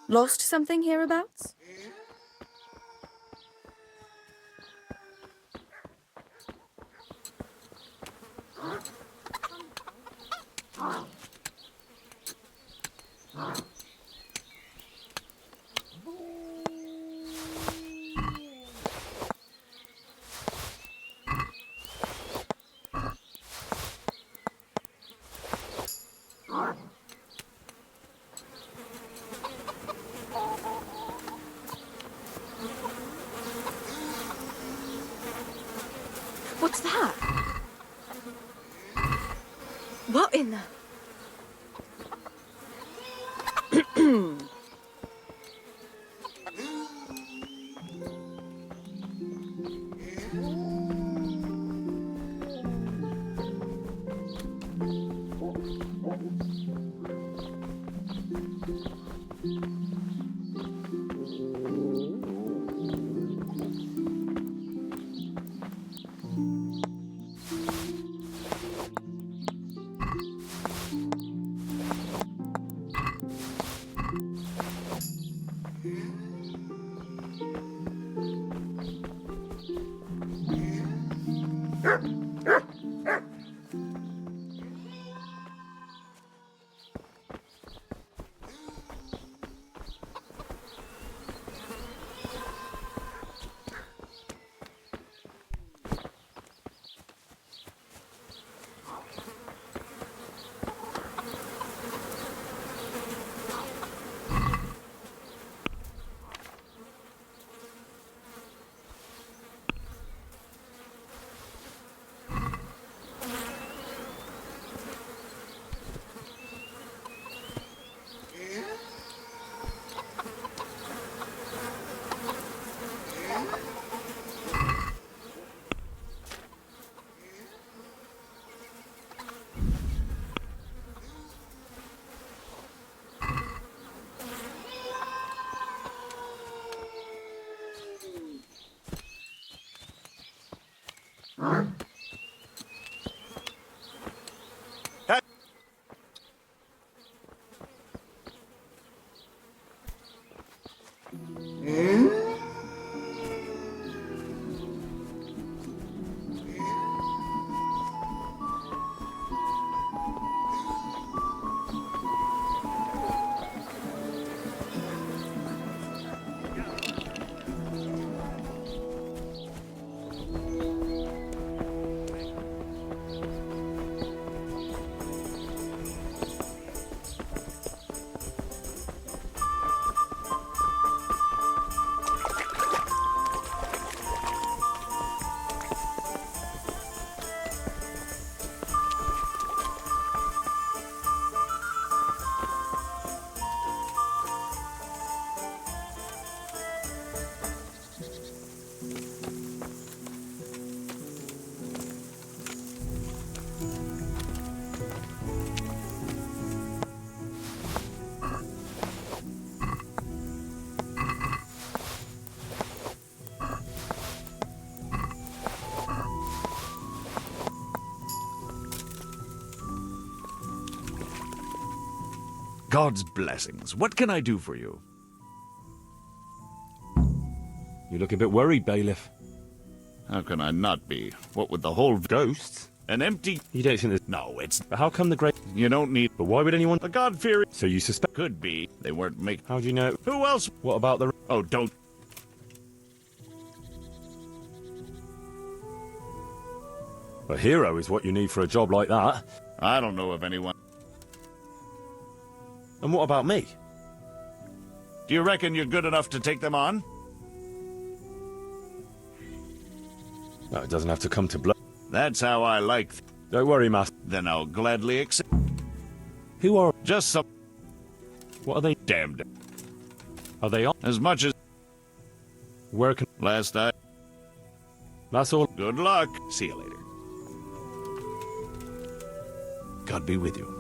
Lost something hereabouts? What's that? What in the... God's blessings. What can I do for you? You look a bit worried, bailiff. How can I not be? What with the whole... Ghosts? An empty... You don't think there's... No, it's... But how come the great... You don't need... But why would anyone... The God-fearing... So you suspect... Could be. They weren't make... How do you know... Who else? What about the... Oh, don't... A hero is what you need for a job like that. I don't know of anyone. And what about me? Do you reckon you're good enough to take them on? No, it doesn't have to come to blood. That's how I like... Don't worry, master. Then I'll gladly accept... Who are... Just some... What are they... Damned. Are they on... As much as... Where can... Last I... That's all... Good luck. See you later. God be with you.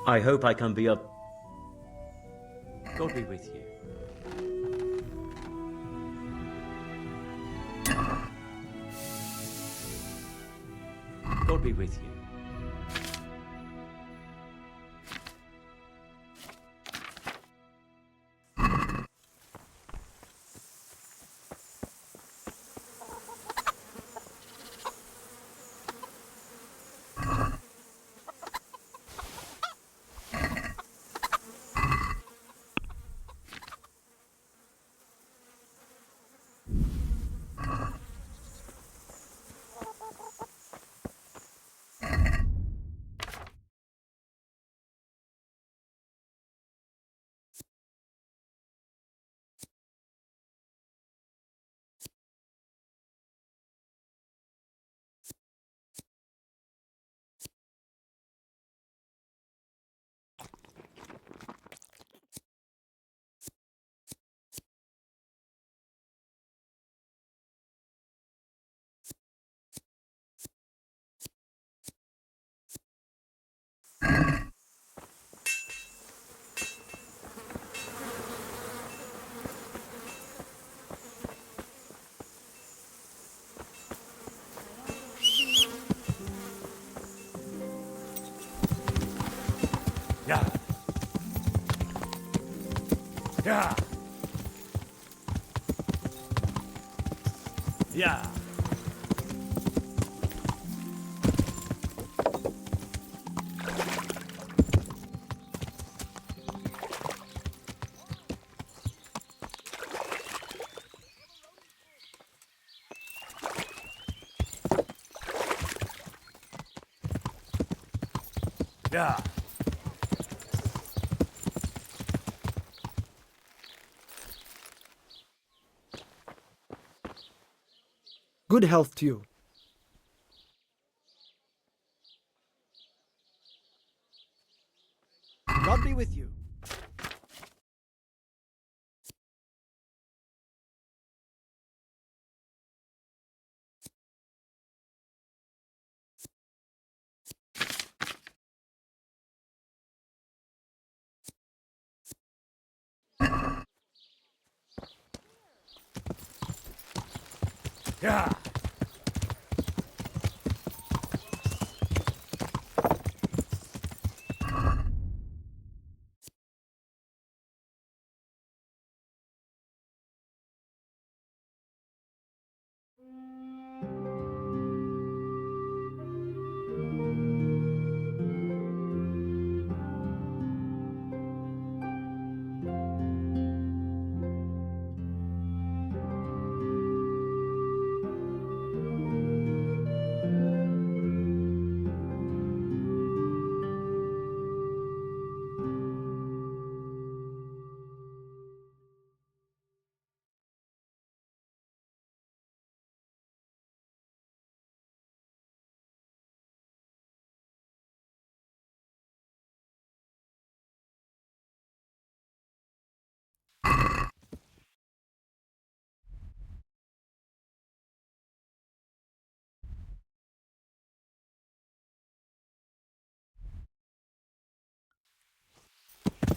I hope I can be of... God be with you. God be with you. Yeah. Yeah. Yeah. Yeah. Good health to you. God be with you. Yeah.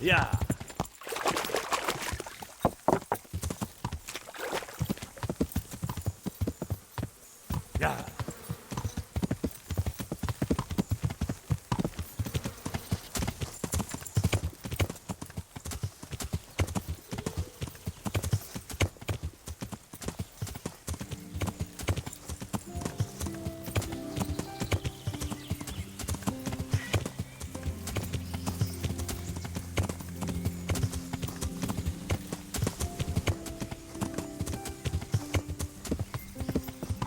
Yeah. Yeah.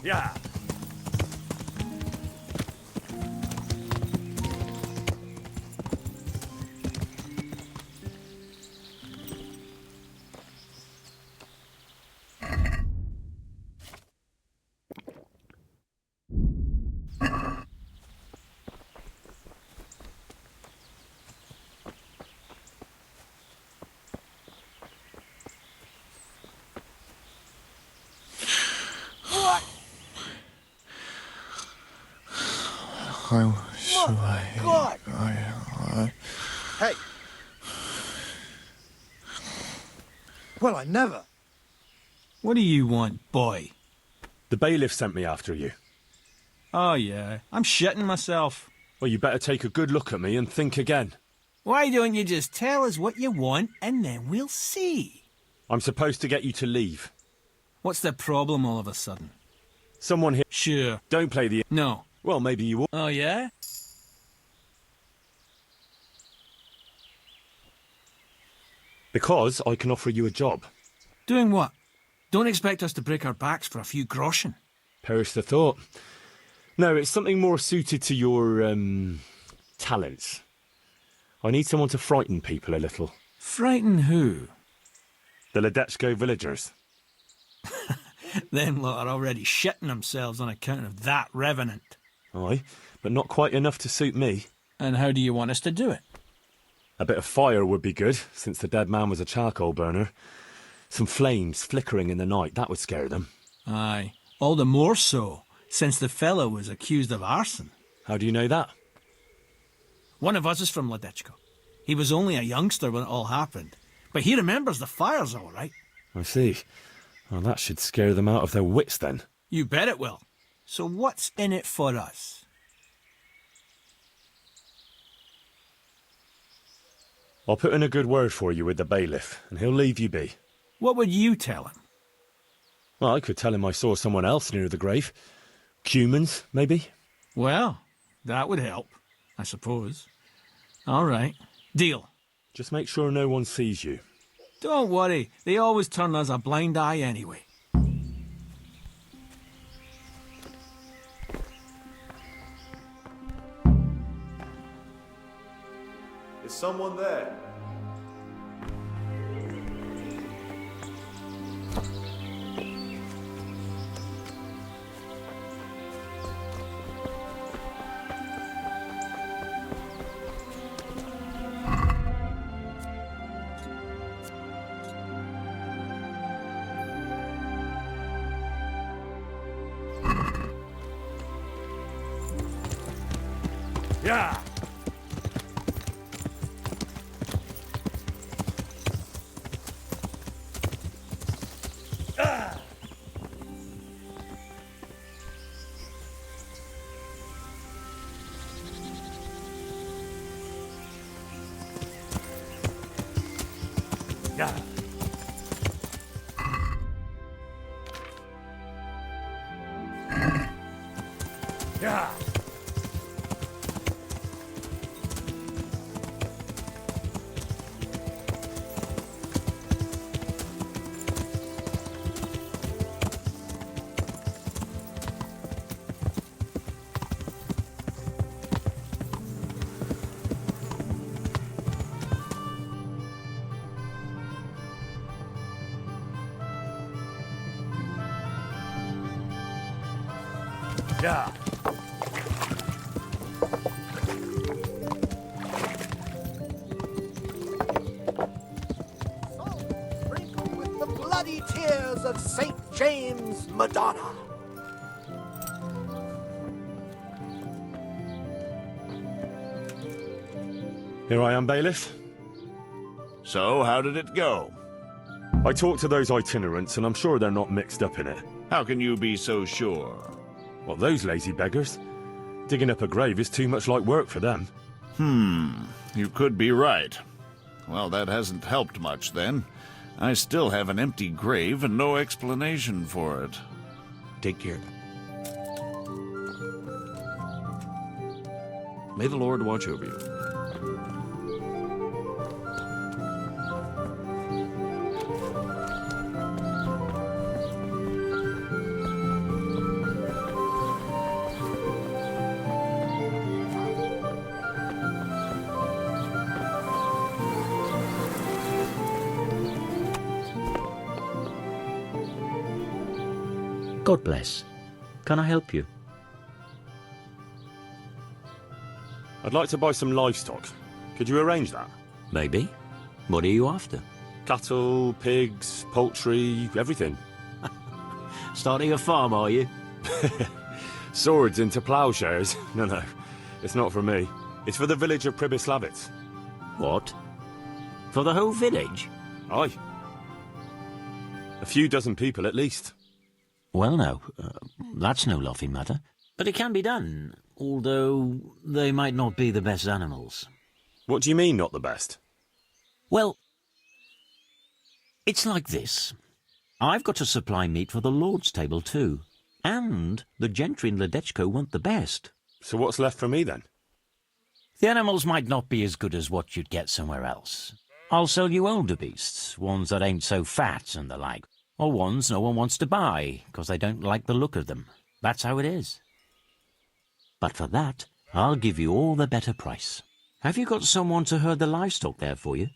Yeah. God! Hey! Well, I never. What do you want, boy? The bailiff sent me after you. Oh, yeah. I'm shitting myself. Well, you better take a good look at me and think again. Why don't you just tell us what you want and then we'll see? I'm supposed to get you to leave. What's the problem all of a sudden? Someone here... Sure. Don't play the... No. Well, maybe you will. Oh, yeah? Because I can offer you a job. Doing what? Don't expect us to break our backs for a few groschen. Perish the thought. No, it's something more suited to your, talents. I need someone to frighten people a little. Frighten who? The Ledechko villagers. Them lot are already shitting themselves on account of that revenant. Aye, but not quite enough to suit me. And how do you want us to do it? A bit of fire would be good, since the dead man was a charcoal burner. Some flames flickering in the night, that would scare them. Aye, all the more so, since the fellow was accused of arson. How do you know that? One of us is from Ledechko. He was only a youngster when it all happened, but he remembers the fires all right. I see. Well, that should scare them out of their wits then. You bet it will. So what's in it for us? I'll put in a good word for you with the bailiff, and he'll leave you be. What would you tell him? Well, I could tell him I saw someone else near the grave. Humans, maybe? Well, that would help, I suppose. All right. Deal. Just make sure no one sees you. Don't worry. They always turn us a blind eye anyway. Is someone there? Yeah! Yeah. Yeah. Yeah. Sprinkled with the bloody tears of St. James Madonna. Here I am, bailiff. So, how did it go? I talked to those itinerants, and I'm sure they're not mixed up in it. How can you be so sure? Well, those lazy beggars. Digging up a grave is too much like work for them. You could be right. Well, that hasn't helped much, then. I still have an empty grave and no explanation for it. Take care. May the Lord watch over you. God bless. Can I help you? I'd like to buy some livestock. Could you arrange that? Maybe. What are you after? Cattle, pigs, poultry, everything. Starting a farm, are you? Swords into plowshares? No, it's not for me. It's for the village of Pribyslavitz. What? For the whole village? Aye. A few dozen people at least. Well, no. That's no laughing matter. But it can be done, although they might not be the best animals. What do you mean, not the best? Well, it's like this. I've got to supply meat for the Lord's table too. And the gentry in Ledechko want the best. So what's left for me then? The animals might not be as good as what you'd get somewhere else. I'll sell you older beasts, ones that ain't so fat and the like, or ones no one wants to buy, 'cause they don't like the look of them. That's how it is. But for that, I'll give you all the better price. Have you got someone to herd the livestock there for you?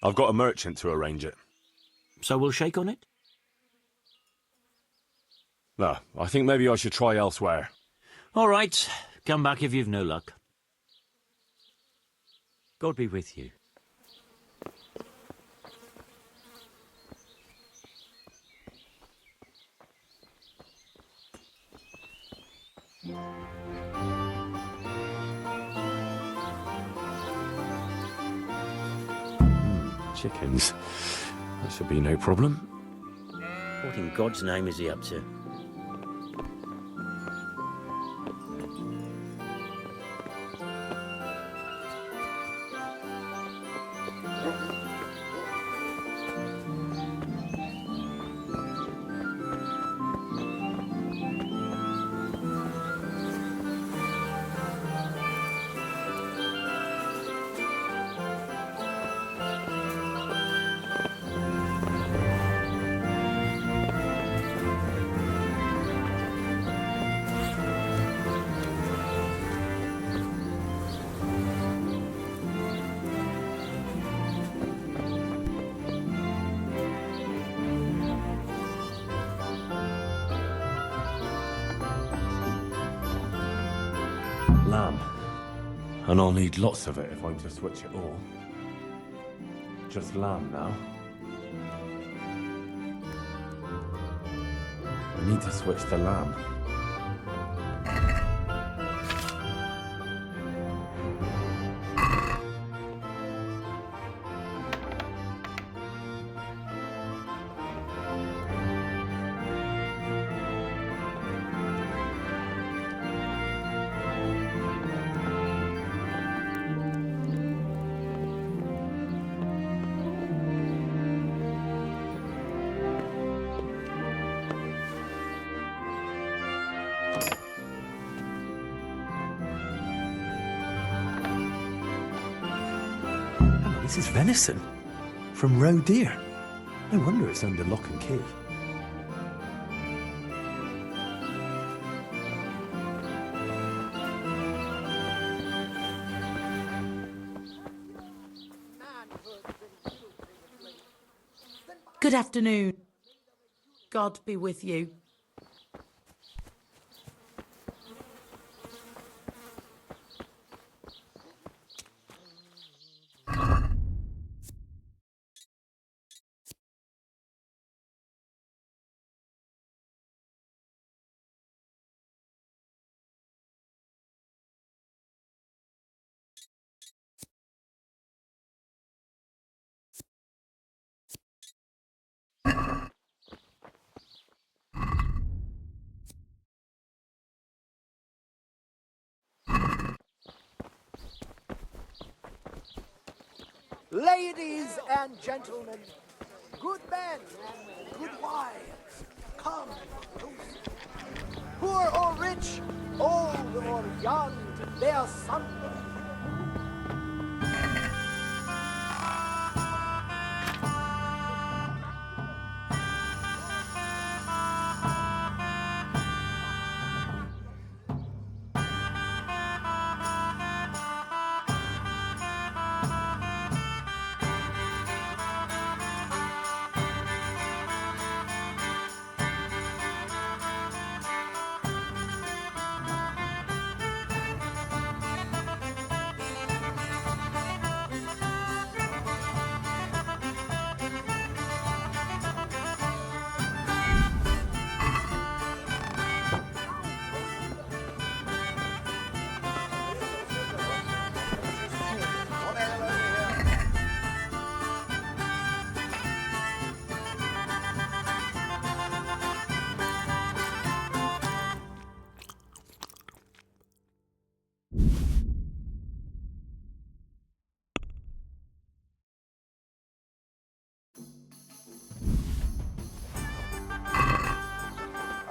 I've got a merchant to arrange it. So we'll shake on it? No, I think maybe I should try elsewhere. All right, come back if you've no luck. God be with you. Chickens. That should be no problem. What in God's name is he up to? Lamb. And I'll need lots of it if I'm to switch it all. Just lamb now. I need to switch to lamb. This is venison from roe deer. No wonder it's under lock and key. Good afternoon. God be with you. Ladies and gentlemen, good men and good wives, come close. Poor or rich, old or young, their son.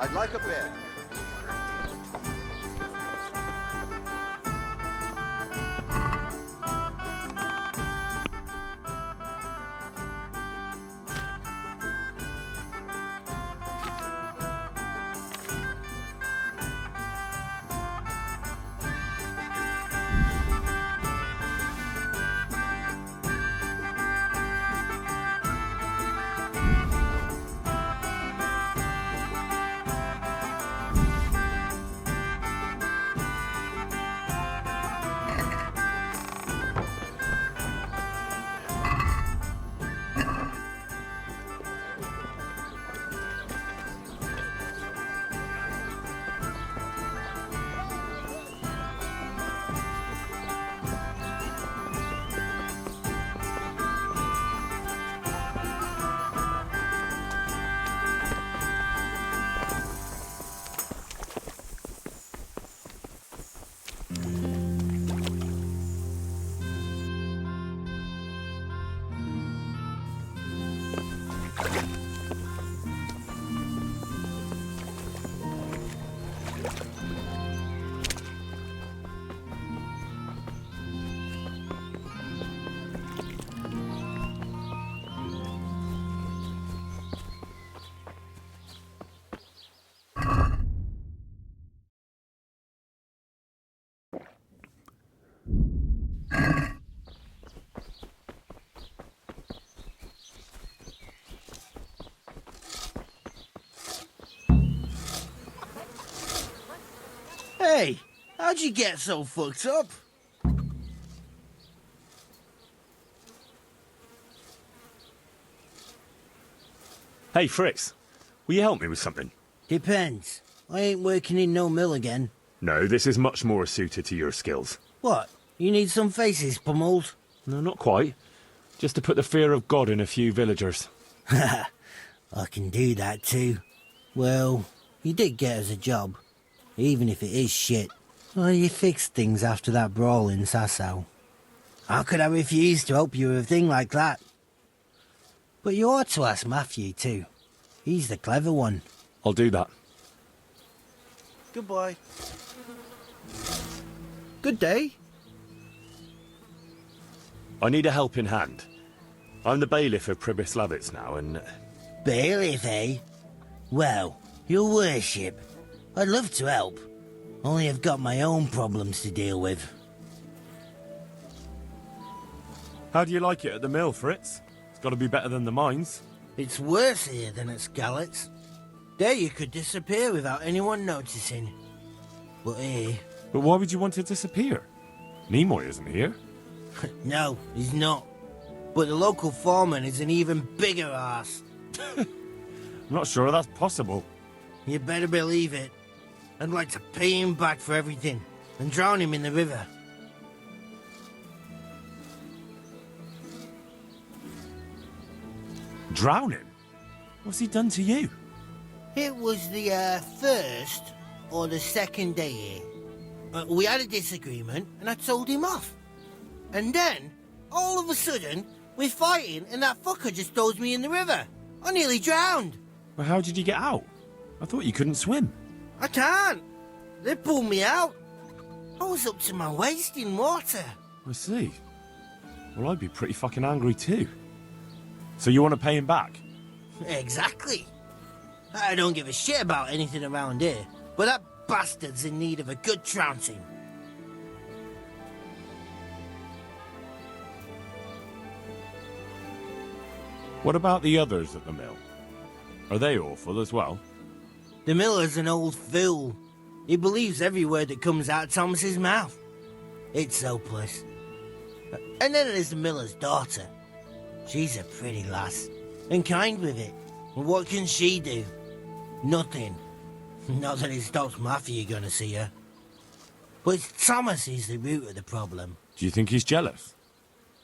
I'd like a bed. Hey, how'd you get so fucked up? Hey, Fritz, will you help me with something? Depends. I ain't working in no mill again. No, this is much more suited to your skills. What? You need some faces pummeled? No, not quite. Just to put the fear of God in a few villagers. I can do that too. Well, you did get us a job, even if it is shit. Well, you fixed things after that brawl in Sasau. How could I refuse to help you with a thing like that? But you ought to ask Matthew too. He's the clever one. I'll do that. Goodbye. Good day. I need a helping hand. I'm the bailiff of Pribyslavitz now, and... Bailiff, eh? Well, your worship, I'd love to help. Only I've got my own problems to deal with. How do you like it at the mill, Fritz? It's got to be better than the mines. It's worse here than at Skalitz. There you could disappear without anyone noticing. But here... But why would you want to disappear? Nimoy isn't here. No, he's not. But the local foreman is an even bigger ass. I'm not sure that's possible. You better believe it. I'd like to pay him back for everything and drown him in the river. Drown him? What's he done to you? It was the first or the second day here. We had a disagreement and I told him off. And then, all of a sudden, we're fighting and that fucker just throws me in the river. I nearly drowned. Well, how did you get out? I thought you couldn't swim. I can't. They pulled me out. I was up to my waist in water. I see. Well, I'd be pretty fucking angry too. So you want to pay him back? Exactly. I don't give a shit about anything around here, but that bastard's in need of a good trouncing. What about the others at the mill? Are they awful as well? The miller's an old fool. He believes every word that comes out of Thomas's mouth. It's hopeless. And then there's the miller's daughter. She's a pretty lass, and kind with it. And what can she do? Nothing. Not that it stops Matthew going to see her. But it's Thomas who's the root of the problem. Do you think he's jealous?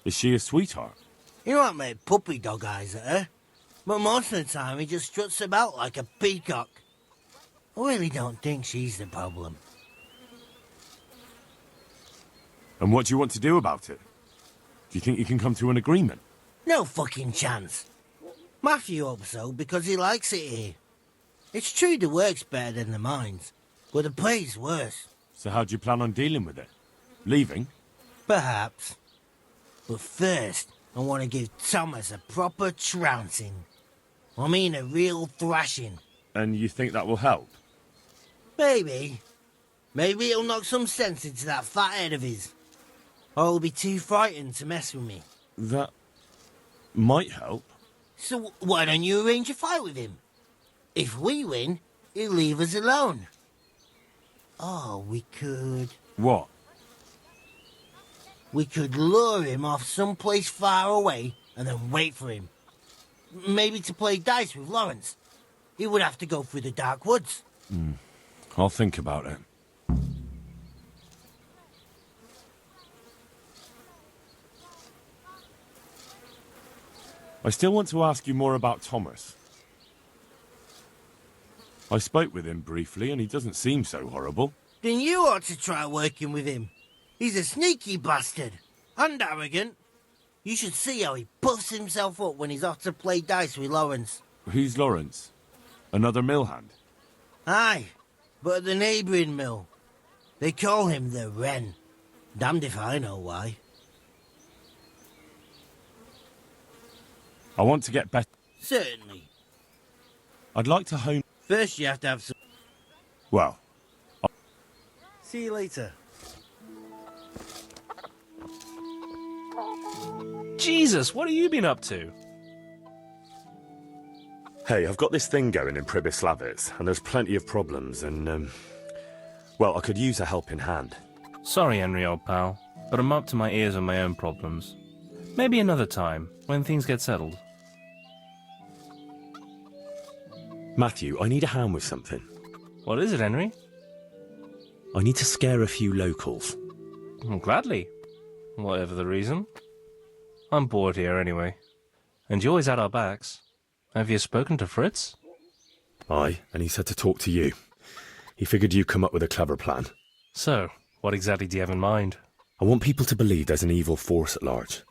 Is she a sweetheart? He might make puppy dog eyes at her, but most of the time he just struts about like a peacock. I really don't think she's the problem. And what do you want to do about it? Do you think you can come to an agreement? No fucking chance. Matthew hopes so because he likes it here. It's true the work's better than the mines, but the pay's worse. So how do you plan on dealing with it? Leaving? Perhaps. But first, I want to give Thomas a proper trouncing. I mean a real thrashing. And you think that will help? Maybe. Maybe it'll knock some sense into that fat head of his. Or he'll be too frightened to mess with me. That might help. So why don't you arrange a fight with him? If we win, he'll leave us alone. Oh, we could... What? We could lure him off someplace far away and then wait for him. Maybe to play dice with Lawrence. He would have to go through the dark woods. I'll think about it. I still want to ask you more about Thomas. I spoke with him briefly and he doesn't seem so horrible. Then you ought to try working with him. He's a sneaky bastard. And arrogant. You should see how he puffs himself up when he's off to play dice with Lawrence. Who's Lawrence? Another mill hand? Aye, but at the neighbouring mill. They call him the Wren. Damned if I know why. I want to get better. Certainly. I'd like to hone... First you have to have some... Well, See you later. Jesus, what have you been up to? hey, I've got this thing going in Pribyslavitz, and there's plenty of problems, and, well, I could use a helping hand. Sorry, Henry, old pal, but I'm up to my ears on my own problems. Maybe another time, when things get settled. Matthew, I need a hand with something. What is it, Henry? I need to scare a few locals. Well, gladly. Whatever the reason. I'm bored here anyway. And you're always at our backs. Have you spoken to Fritz? Aye, and he said to talk to you. He figured you'd come up with a clever plan. So, what exactly do you have in mind? I want people to believe there's an evil force at large.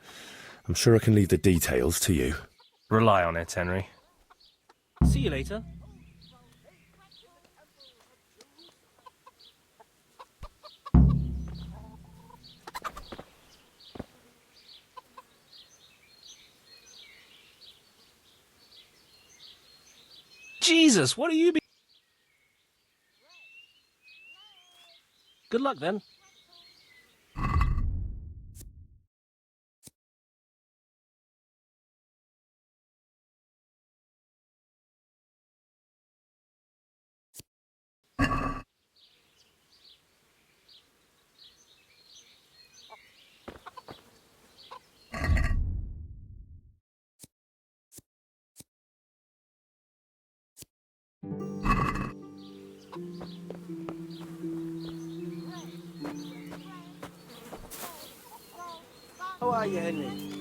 I'm sure I can leave the details to you. Rely on it, Henry. See you later. Jesus, what are you Good luck, then. How are you, Henry?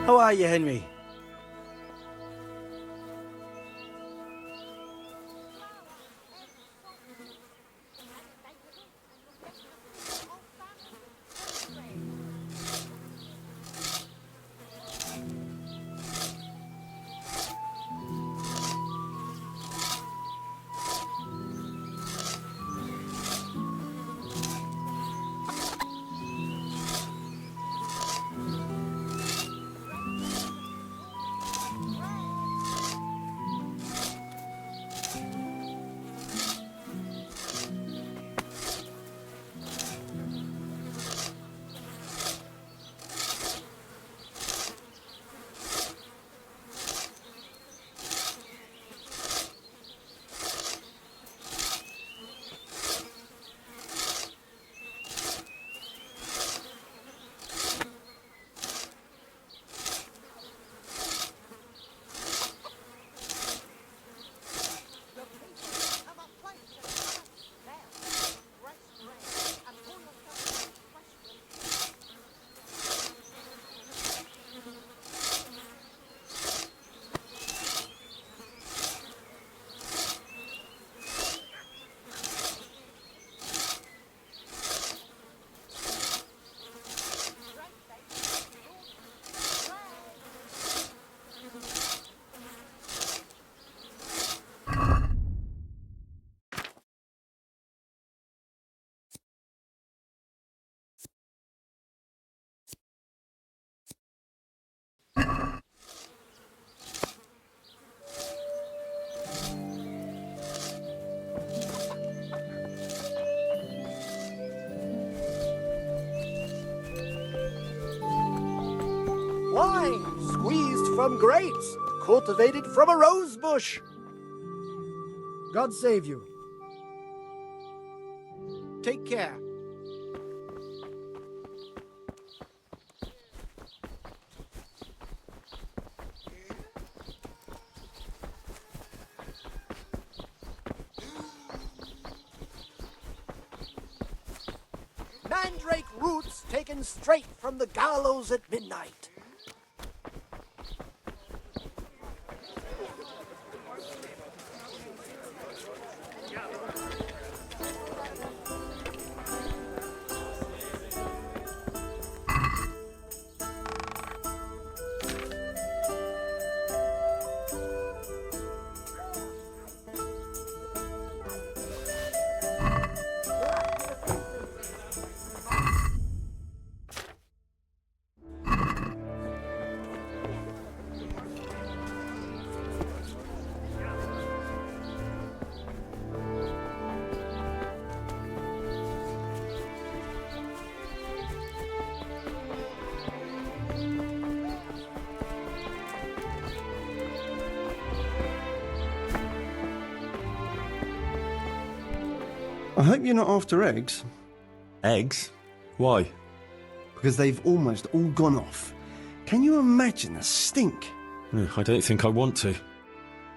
How are you, Henry? wine squeezed from grapes, cultivated from a rose bush. God save you. Take care. Mandrake roots taken straight from the gallows at midnight. I hope you're not after eggs. Eggs? Why? Because they've almost all gone off. Can you imagine the stink? I don't think I want to.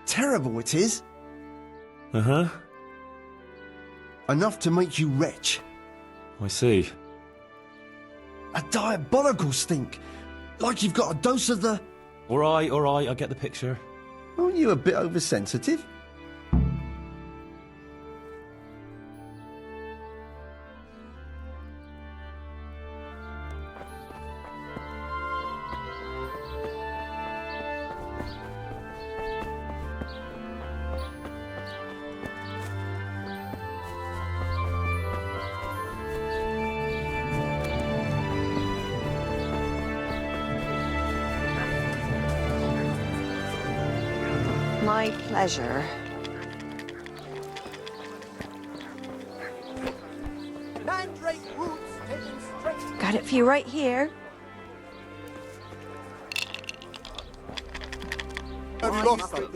Terrible it is. Uh-huh. Enough to make you retch. I see. A diabolical stink. Like you've got a dose of the... All right, I get the picture. Aren't you a bit oversensitive? My pleasure. Mandrake roots taken straight. Got it for you right here. Have you lost them?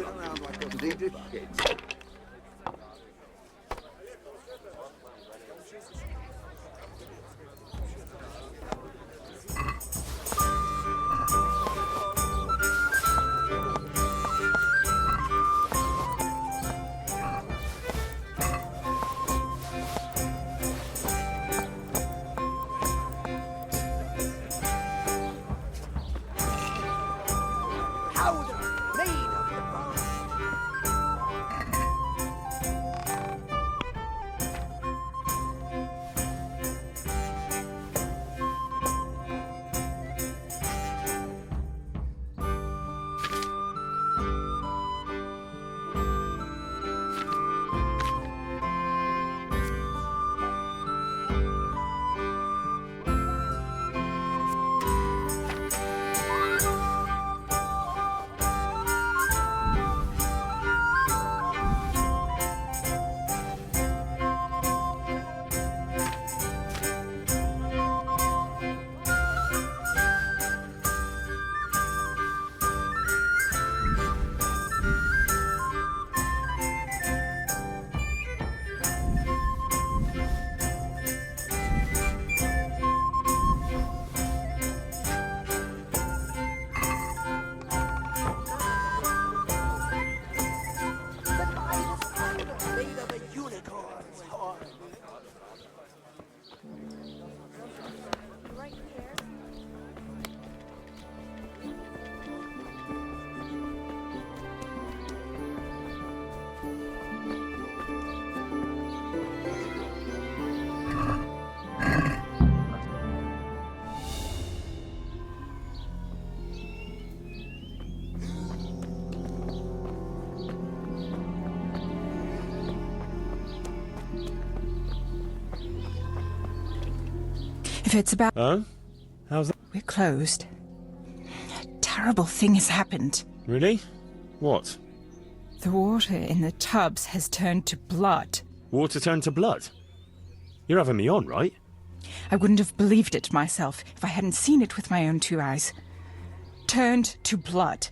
If it's about... Huh? How's that? We're closed. A terrible thing has happened. Really? What? The water in the tubs has turned to blood. Water turned to blood? You're having me on, right? I wouldn't have believed it myself if I hadn't seen it with my own two eyes. turned to blood.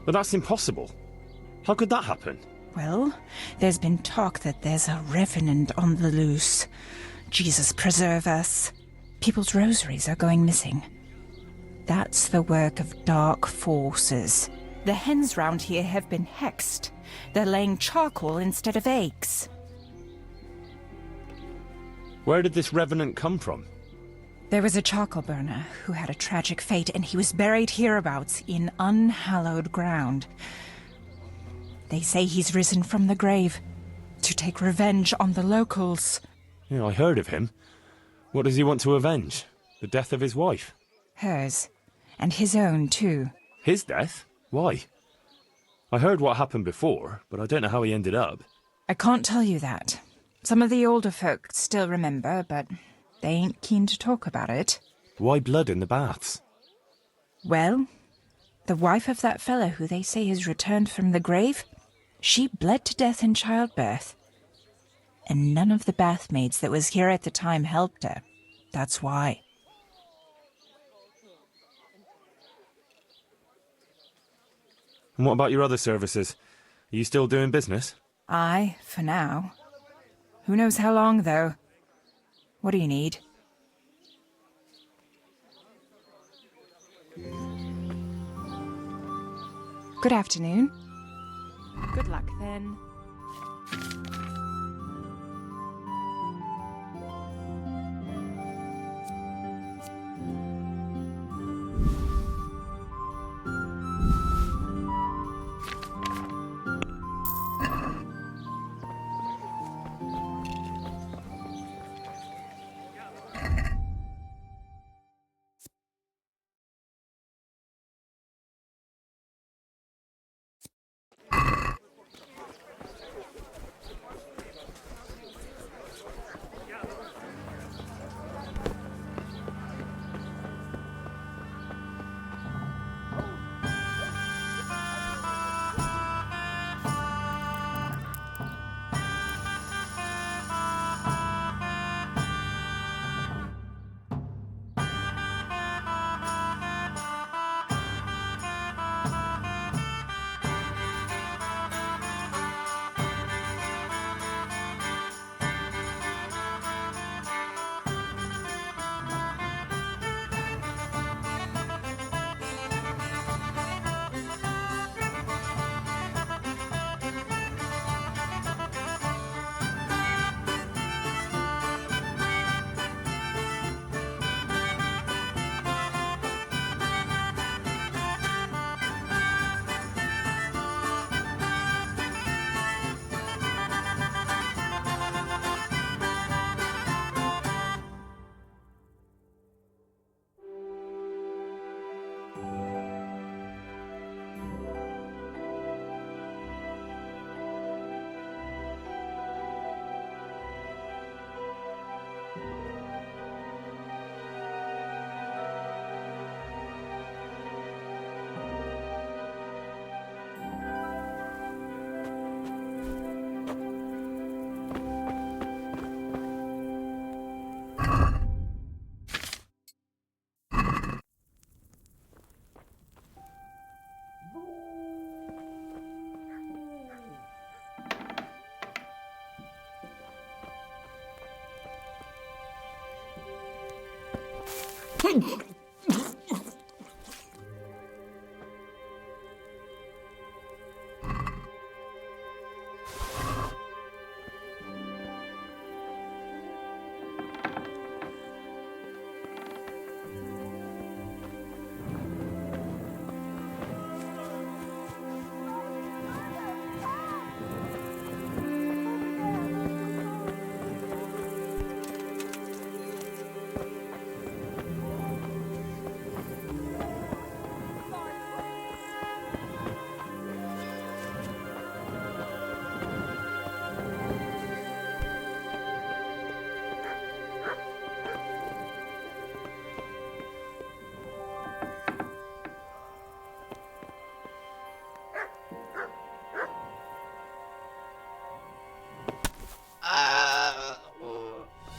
But that's impossible. How could that happen? Well, there's been talk that there's a revenant on the loose. Jesus preserve us. People's rosaries are going missing. That's the work of dark forces. The hens round here have been hexed. They're laying charcoal instead of eggs. Where did this revenant come from? There was a charcoal burner who had a tragic fate, and he was buried hereabouts in unhallowed ground. They say he's risen from the grave to take revenge on the locals. Yeah, I heard of him. What does he want to avenge? The death of his wife? Hers. And his own, too. His death? Why? I heard what happened before, but I don't know how he ended up. I can't tell you that. Some of the older folk still remember, but they ain't keen to talk about it. Why blood in the baths? Well, the wife of that fellow who they say has returned from the grave, she bled to death in childbirth. And none of the bathmaids that was here at the time helped her. That's why. And what about your other services? Are you still doing business? Aye, for now. Who knows how long, though? What do you need? Good afternoon. Good luck, then.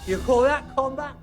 You call that combat?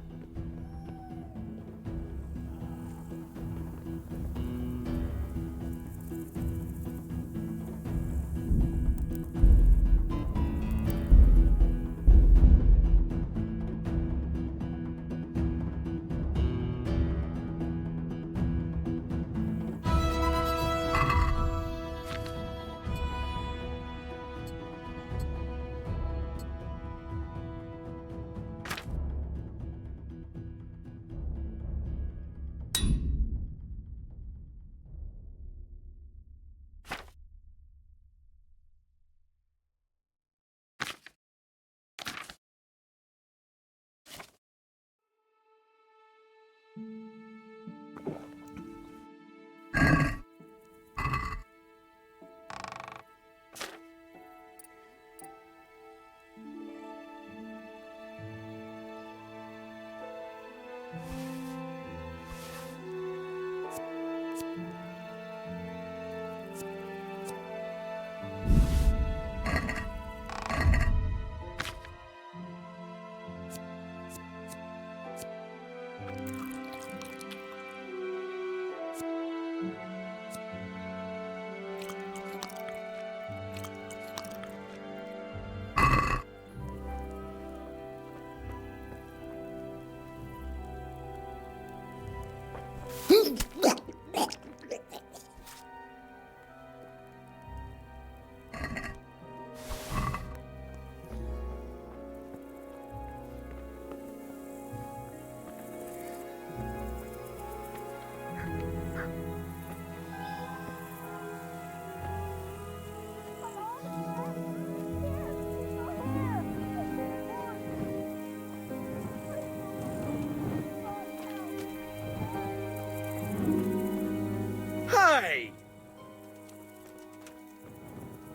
Hey!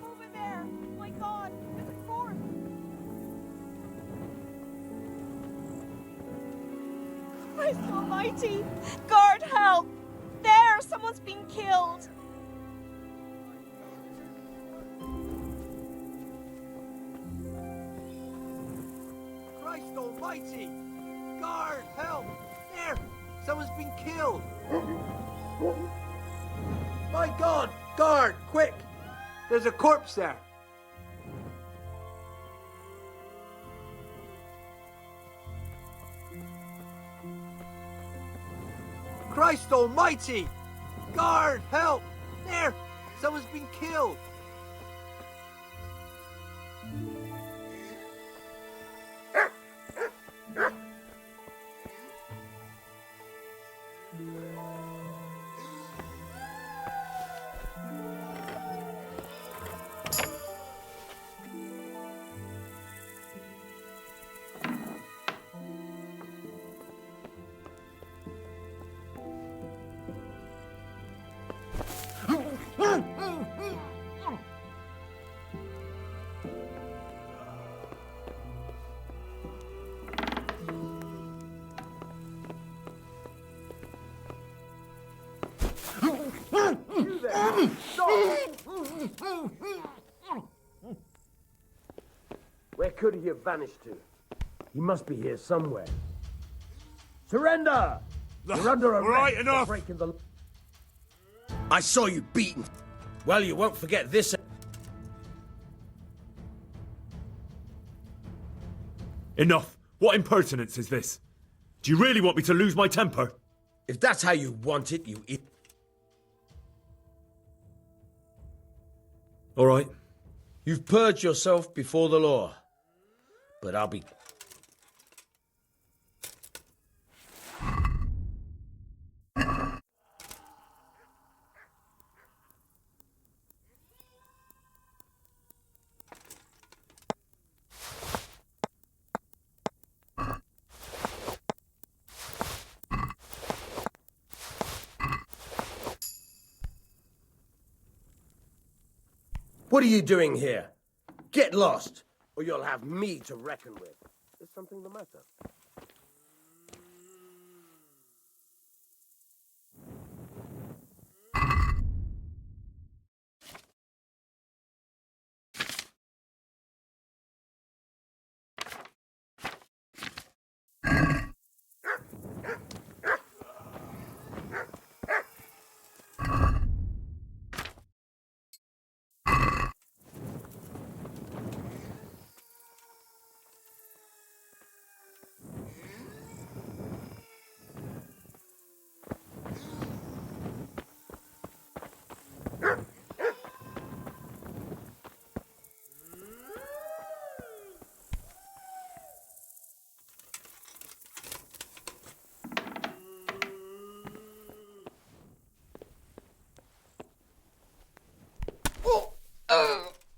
Over there! My God! There's a corpse! Christ almighty! Guard, help! There! Someone's been killed! Christ almighty! Guard, help! There! Someone's been killed! My God! Guard, quick! There's a corpse there! Christ almighty! Guard, help! There! Someone's been killed! You there! Stop! Where could he have vanished to? He must be here somewhere. Surrender! You're under arrest. Right, for enough. breaking the... I saw you beaten. Well, you won't forget this. Enough! What impertinence is this? Do you really want me to lose my temper? If that's how you want it, you... All right. You've purged yourself before the law. But I'll be... What are you doing here? Get lost, or you'll have me to reckon with. Is something the matter?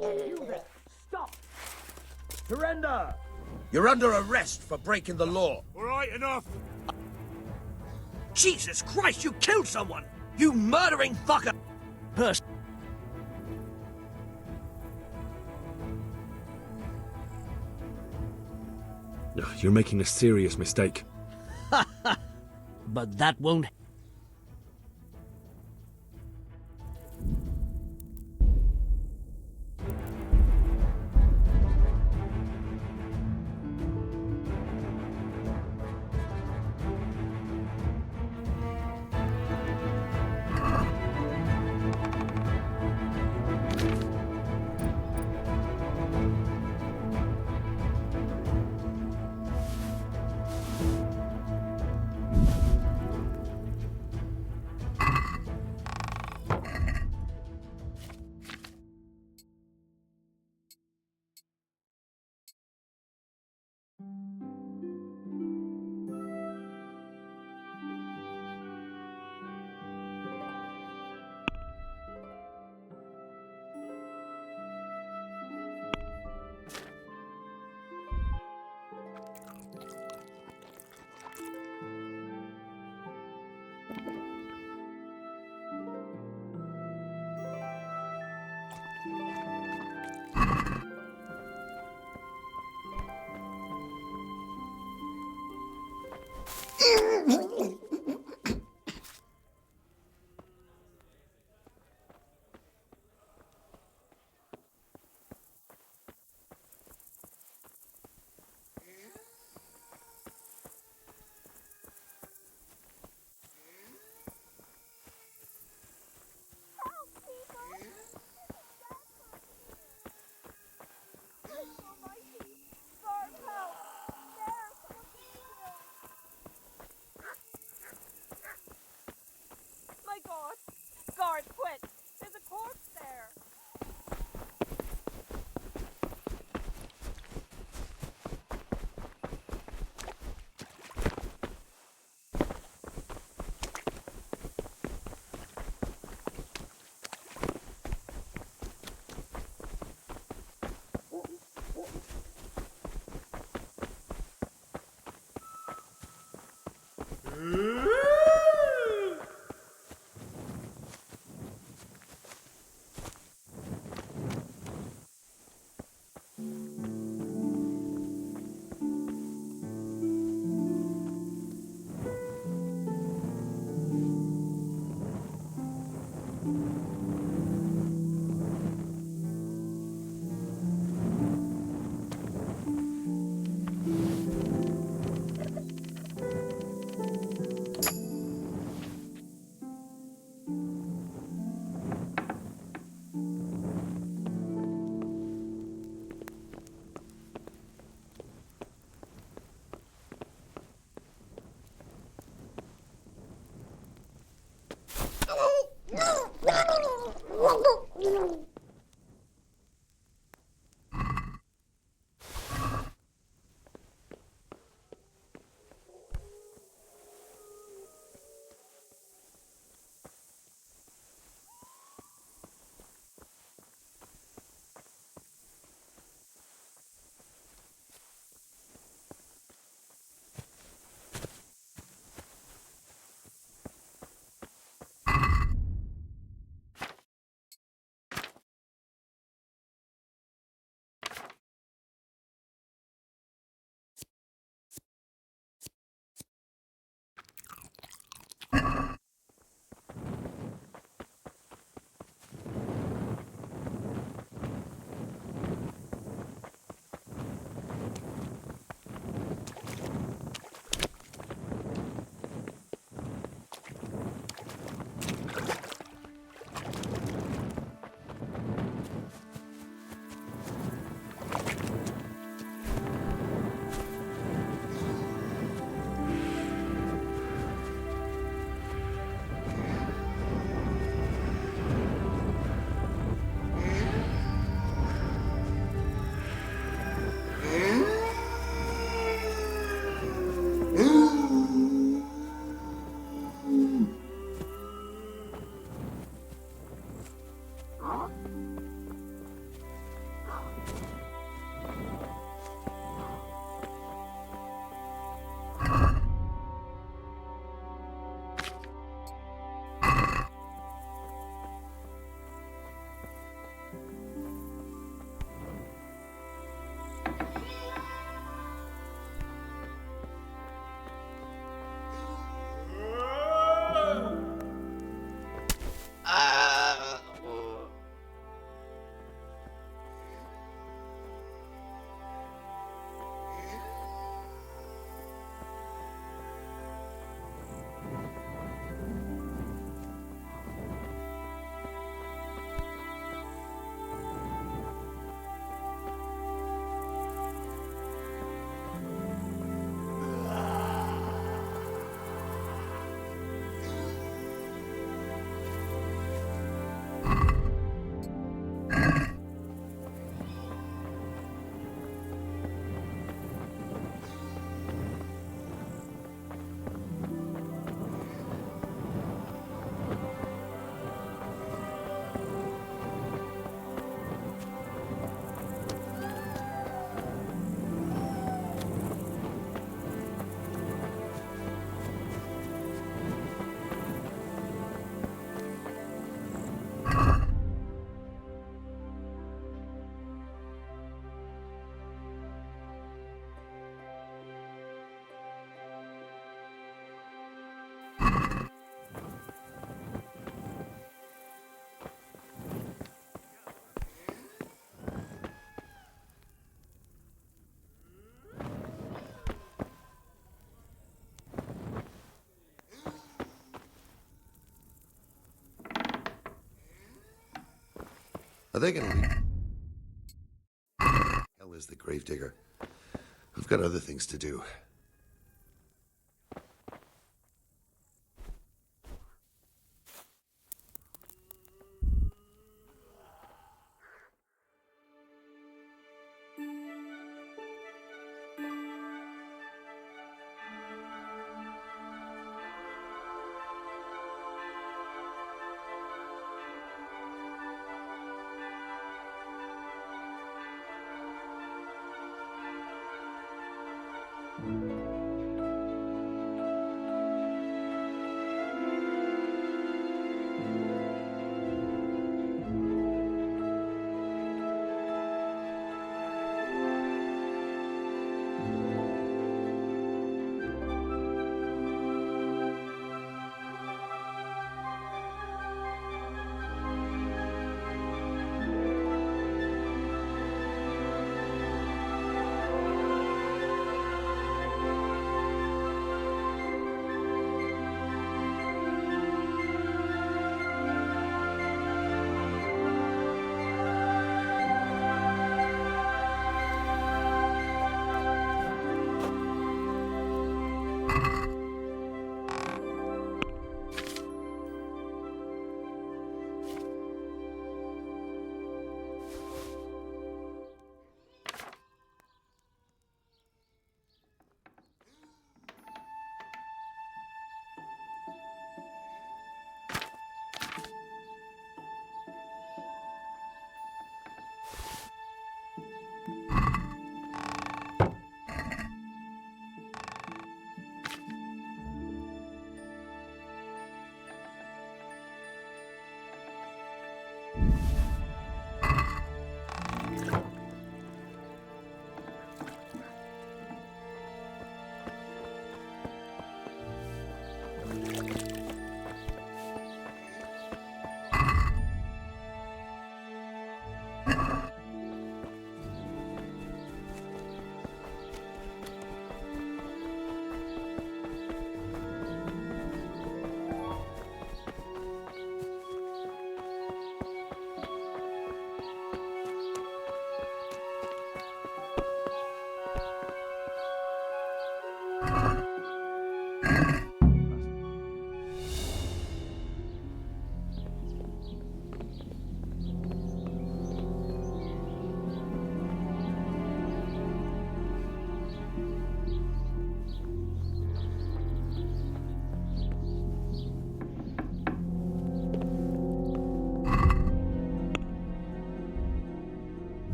You there! Stop! Surrender! You're under arrest for breaking the law. All right, enough! Jesus Christ, you killed someone! You murdering fucker! You're making a serious mistake. But that won't... guards, quick! There's a corpse there! Are they going to leave? Hell is the gravedigger. I've got other things to do.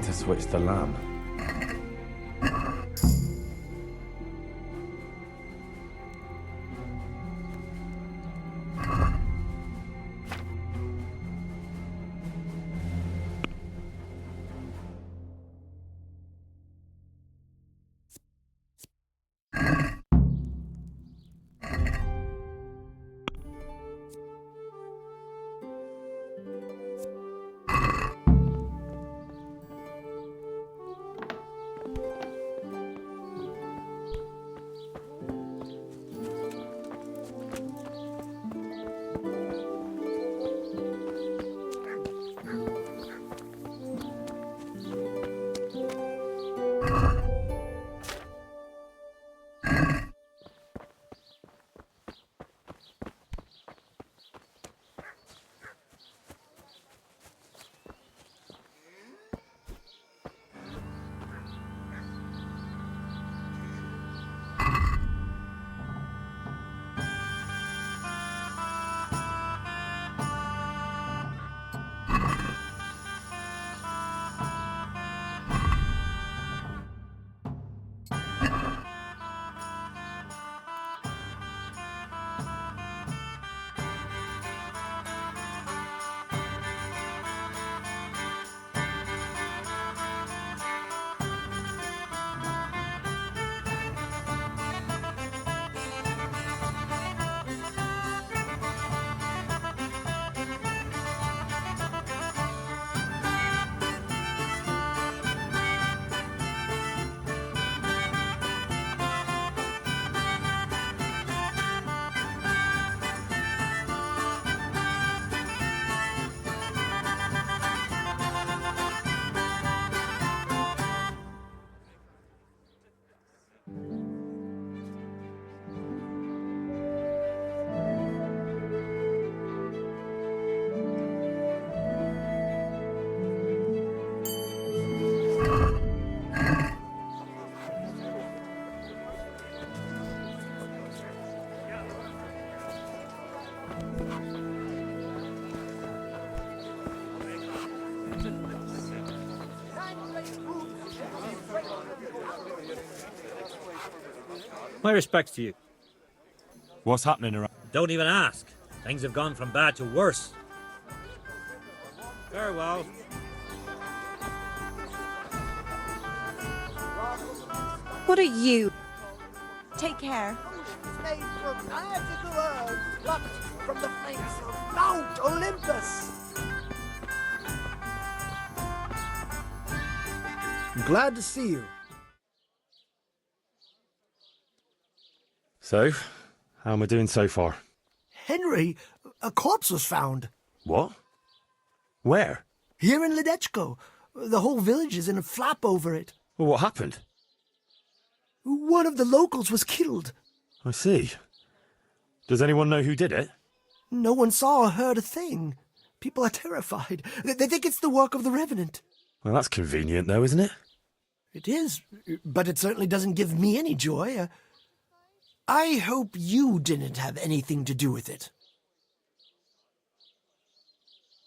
need to switch the lamp. My respects to you. What's happening around? Don't even ask. Things have gone from bad to worse. Farewell. What are you? Take care. Made from magical herbs plucked from the flanks of Mount Olympus. I'm glad to see you. So, how am I doing so far? Henry, a corpse was found. What? Where? Here in Ledechko. The whole village is in a flap over it. Well, what happened? One of the locals was killed. I see. Does anyone know who did it? No one saw or heard a thing. People are terrified. They think it's the work of the Revenant. Well, that's convenient, though, isn't it? It is, but it certainly doesn't give me any joy. I hope you didn't have anything to do with it.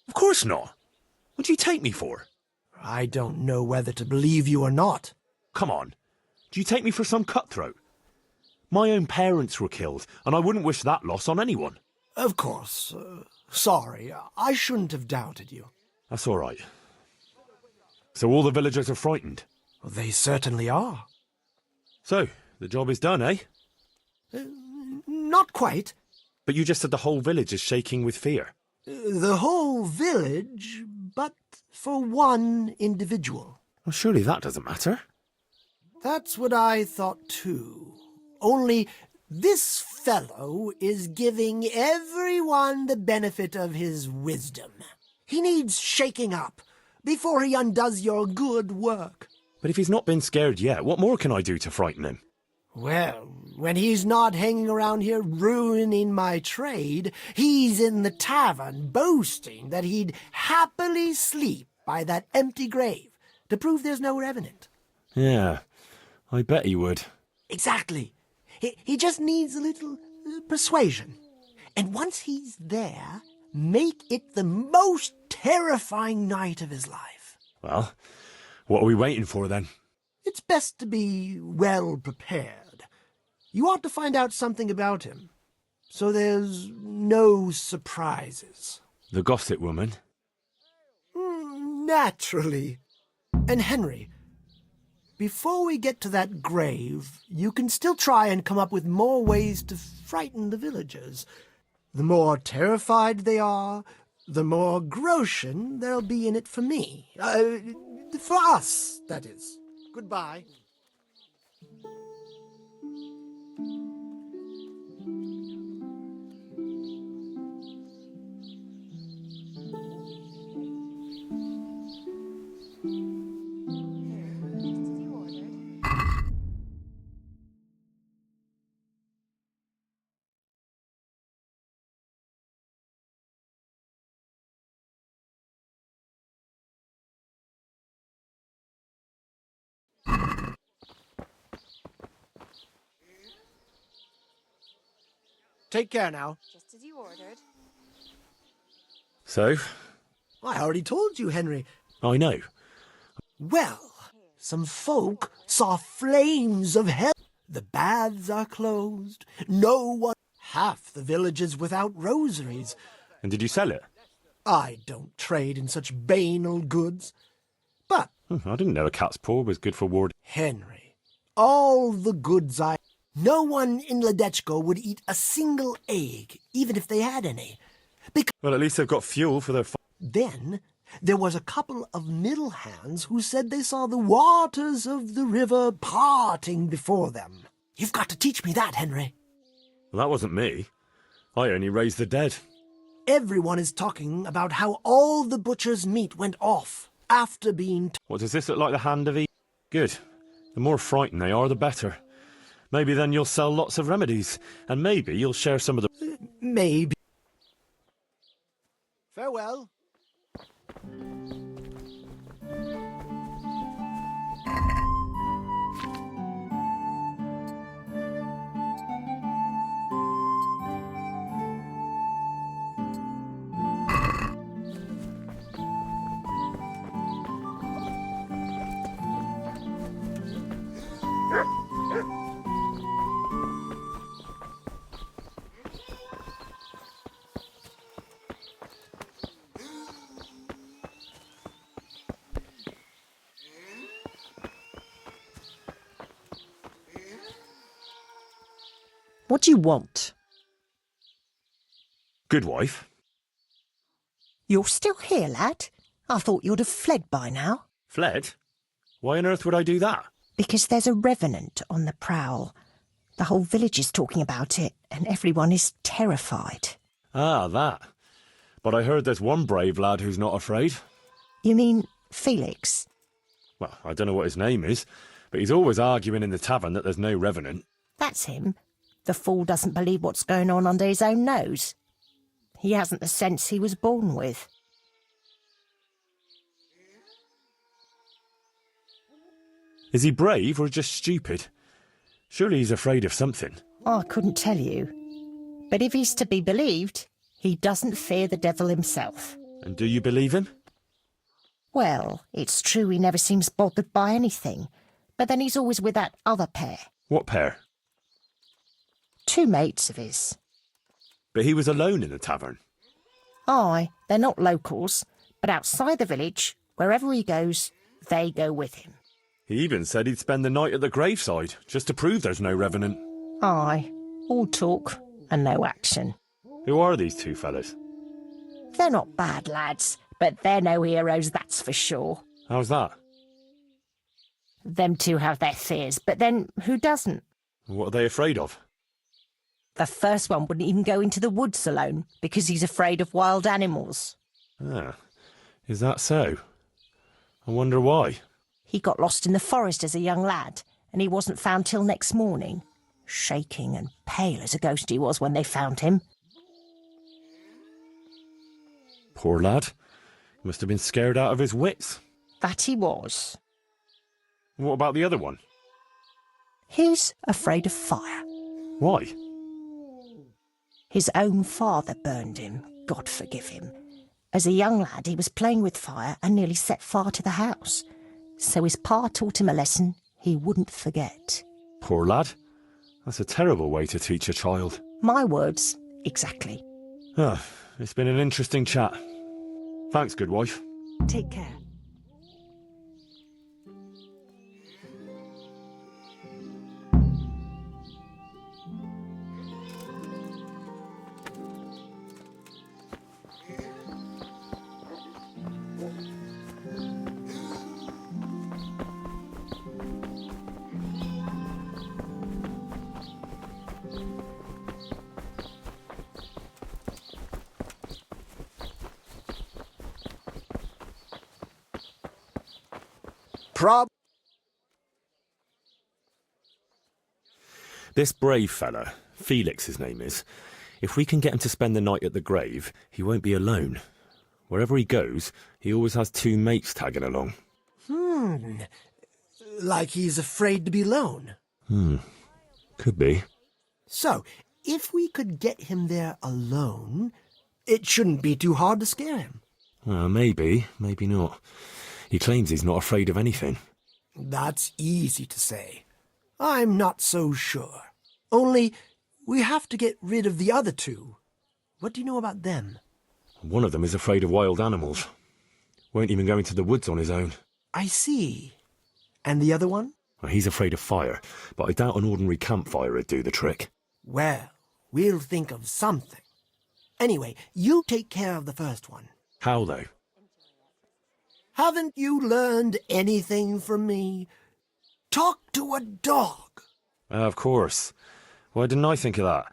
Of course not. What do you take me for? I don't know whether to believe you or not. Come on. Do you take me for some cutthroat? My own parents were killed, and I wouldn't wish that loss on anyone. Of course. Sorry, I shouldn't have doubted you. That's all right. So all the villagers are frightened? Well, they certainly are. So, the job is done, eh? Not quite. But you just said the whole village is shaking with fear. The whole village, but for one individual. Well, surely that doesn't matter. That's what I thought too. Only this fellow is giving everyone the benefit of his wisdom. He needs shaking up before he undoes your good work. But if he's not been scared yet, what more can I do to frighten him? Well, when he's not hanging around here ruining my trade, he's in the tavern boasting that he'd happily sleep by that empty grave to prove there's no revenant. Yeah, I bet he would. Exactly. He just needs a little persuasion. And once he's there, make it the most terrifying night of his life. Well, What are we waiting for, then? It's best to be well prepared. You ought to find out something about him, so there's no surprises. The gossip woman? Naturally. And Henry, before we get to that grave, you can still try and come up with more ways to frighten the villagers. The more terrified they are, the more groschen there'll be in it for me. For us, that is. Goodbye. Take care now. Just as you ordered. So? I already told you, Henry. I know. Well, some folk saw flames of hell. The baths are closed. No one. Half the village is without rosaries. And did you sell it? I don't trade in such banal goods. But... I didn't know a cat's paw was good for ward... Henry, all the goods I... No one in Ledechko would eat a single egg, even if they had any. Well, at least they've got fuel for their... Then there was a couple of middle hands who said they saw the waters of the river parting before them. You've got to teach me that, Henry. Well, that wasn't me. I only raised the dead. Everyone is talking about how all the butcher's meat went off after being... What, does this look like the hand of E? Good. The more frightened they are, the better. Maybe then you'll sell lots of remedies, and maybe you'll share some of the... Maybe. Farewell. What do you want? Good wife. You're still here, lad? I thought you'd have fled by now. Fled? Why on earth would I do that? Because there's a revenant on the prowl. The whole village is talking about it, and everyone is terrified. Ah, that. But I heard there's one brave lad who's not afraid. You mean Felix? Well, I don't know what his name is, but he's always arguing in the tavern that there's no revenant. That's him. The fool doesn't believe what's going on under his own nose. He hasn't the sense he was born with. Is he brave or just stupid? Surely he's afraid of something. I couldn't tell you. But if he's to be believed, he doesn't fear the devil himself. And do you believe him? Well, it's true he never seems bothered by anything. But then he's always with that other pair. What pair? 2 mates of his. But he was alone in the tavern. Aye, they're not locals, but outside the village, wherever he goes, they go with him. He even said he'd spend the night at the graveside, just to prove there's no revenant. Aye, all talk and no action. Who are these 2 fellas? They're not bad lads, but they're no heroes, that's for sure. How's that? Them 2 have their fears, but then who doesn't? What are they afraid of? The first one wouldn't even go into the woods alone, because he's afraid of wild animals. Ah, is that so? I wonder why. He got lost in the forest as a young lad, and he wasn't found till next morning. Shaking and pale as a ghost he was when they found him. Poor lad. He must have been scared out of his wits. That he was. What about the other one? He's afraid of fire. Why? His own father burned him, God forgive him. As a young lad, he was playing with fire and nearly set fire to the house. So his pa taught him a lesson he wouldn't forget. Poor lad. That's a terrible way to teach a child. My words, exactly. Ah, it's been an interesting chat. Thanks, good wife. Take care. This brave fella, Felix his name is, if we can get him to spend the night at the grave, he won't be alone. Wherever he goes, he always has 2 mates tagging along. Like he's afraid to be alone. Could be. So, if we could get him there alone, it shouldn't be too hard to scare him. Well, maybe, maybe not. He claims he's not afraid of anything. That's easy to say. I'm not so sure. Only, we have to get rid of the other 2. What do you know about them? One of them is afraid of wild animals. Won't even go into the woods on his own. I see. And the other one? Well, he's afraid of fire, but I doubt an ordinary campfire would do the trick. Well, we'll think of something. Anyway, you take care of the first one. How, though? Haven't you learned anything from me? Talk to a dog. Of course. Why didn't I think of that?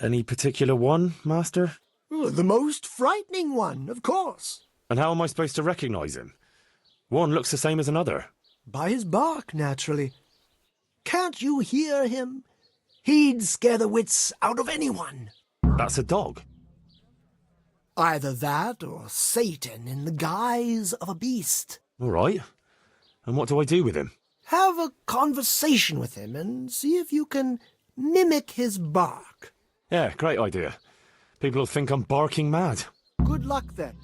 Any particular one, Master? The most frightening one, of course. And how am I supposed to recognise him? One looks the same as another. By his bark, naturally. Can't you hear him? He'd scare the wits out of anyone. That's a dog. Either that or Satan in the guise of a beast. All right. And what do I do with him? Have a conversation with him and see if you can mimic his bark. Yeah, great idea. People will think I'm barking mad. Good luck, then.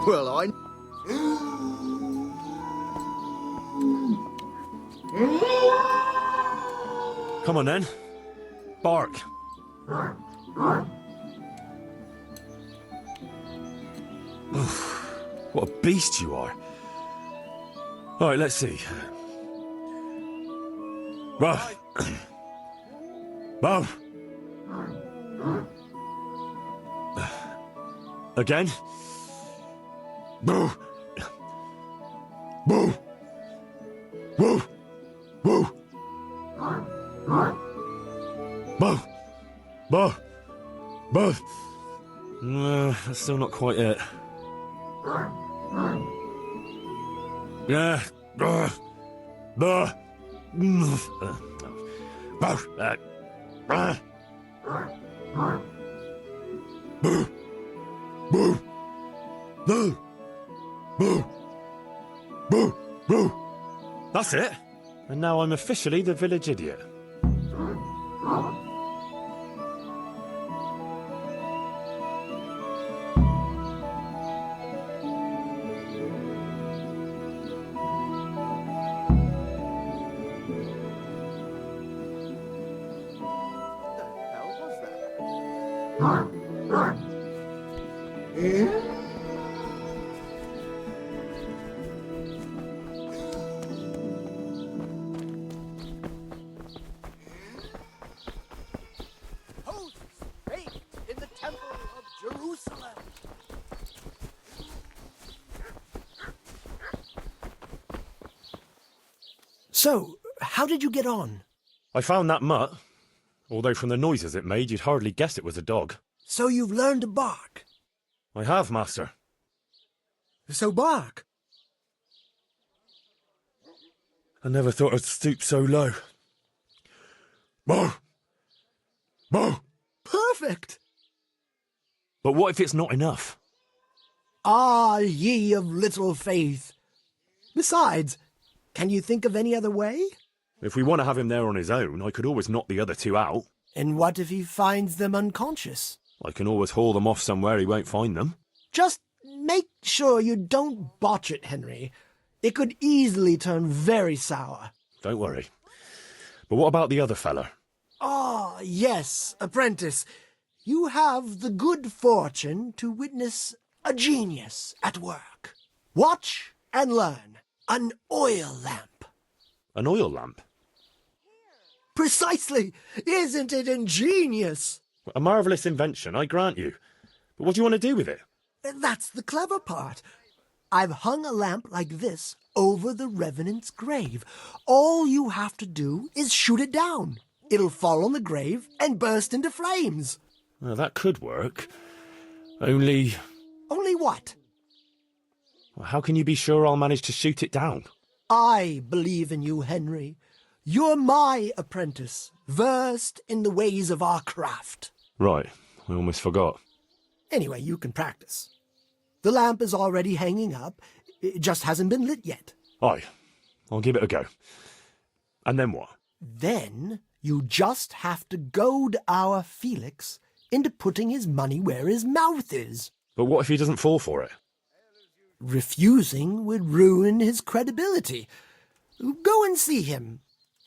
Well, I... Come on, then. Bark. What a beast you are. All right, let's see. Ruff. Ruff. Again. Boo! Boo! Boo! Boo! Boo! Boo! Boo! That's still not quite it. Yeah. Boo! Boo! Boo! Boo! Boo! Boo! Boo! Boo! That's it. And now I'm officially the village idiot. In the temple of Jerusalem. So, how did you get on? I found that mutt. Although from the noises it made, you'd hardly guess it was a dog. So you've learned to bark? I have, Master. So bark. I never thought I'd stoop so low. Moo! Moo! Perfect! But what if it's not enough? Ah, ye of little faith. Besides, can you think of any other way? If we want to have him there on his own, I could always knock the other two out. And what if he finds them unconscious? I can always haul them off somewhere he won't find them. Just make sure you don't botch it, Henry. It could easily turn very sour. Don't worry. But what about the other fella? Ah, yes, apprentice. You have the good fortune to witness a genius at work. Watch and learn. An oil lamp. An oil lamp? Precisely. Isn't it ingenious? A marvellous invention, I grant you. But what do you want to do with it? That's the clever part. I've hung a lamp like this over the Revenant's grave. All you have to do is shoot it down. It'll fall on the grave and burst into flames. Well, that could work. Only... Only what? Well, how can you be sure I'll manage to shoot it down? I believe in you, Henry. You're my apprentice, versed in the ways of our craft. Right, I almost forgot. Anyway, you can practice. The lamp is already hanging up. It just hasn't been lit yet. Aye, I'll give it a go. And then what? Then you just have to goad our Felix into putting his money where his mouth is. But what if he doesn't fall for it? Refusing would ruin his credibility. Go and see him.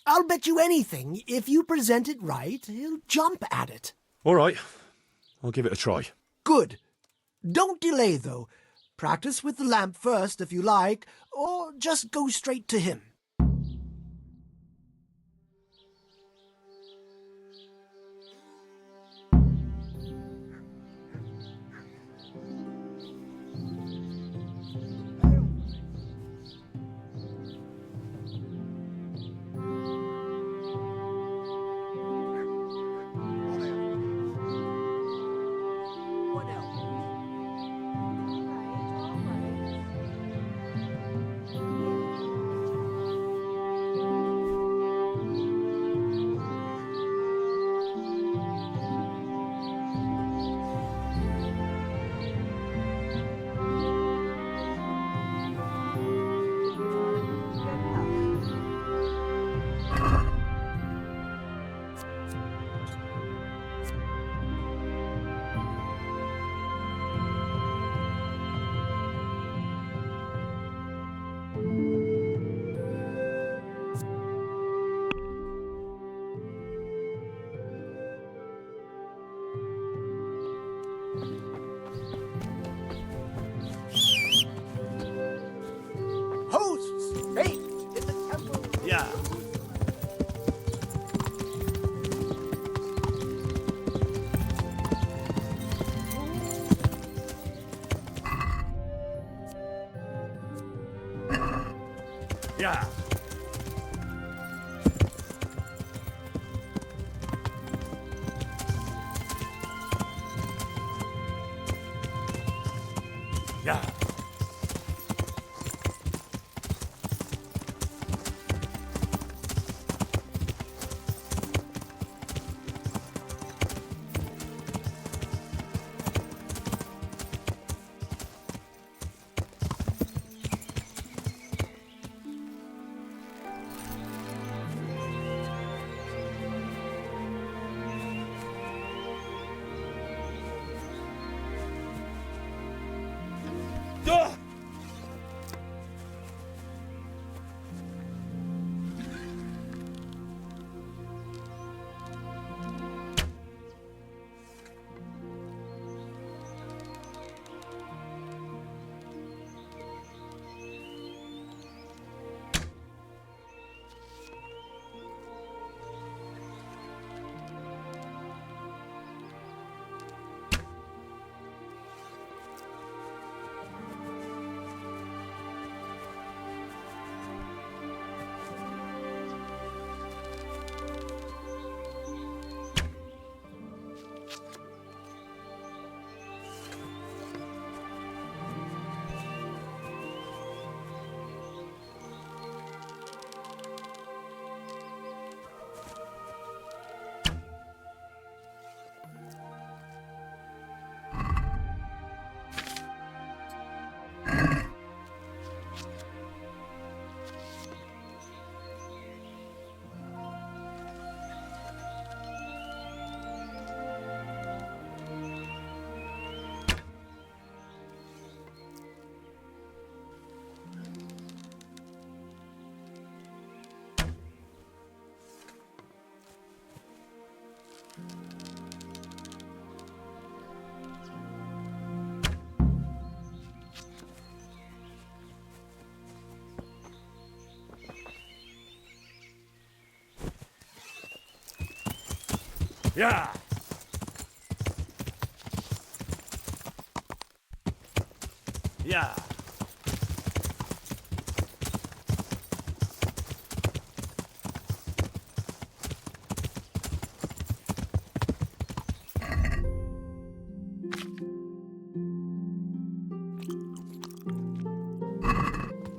I'll bet you anything, if you present it right, he'll jump at it. All right, I'll give it a try. Good. Don't delay, though. Practice with the lamp first, if you like, or just go straight to him. Yeah. Yeah. Yeah. Yeah.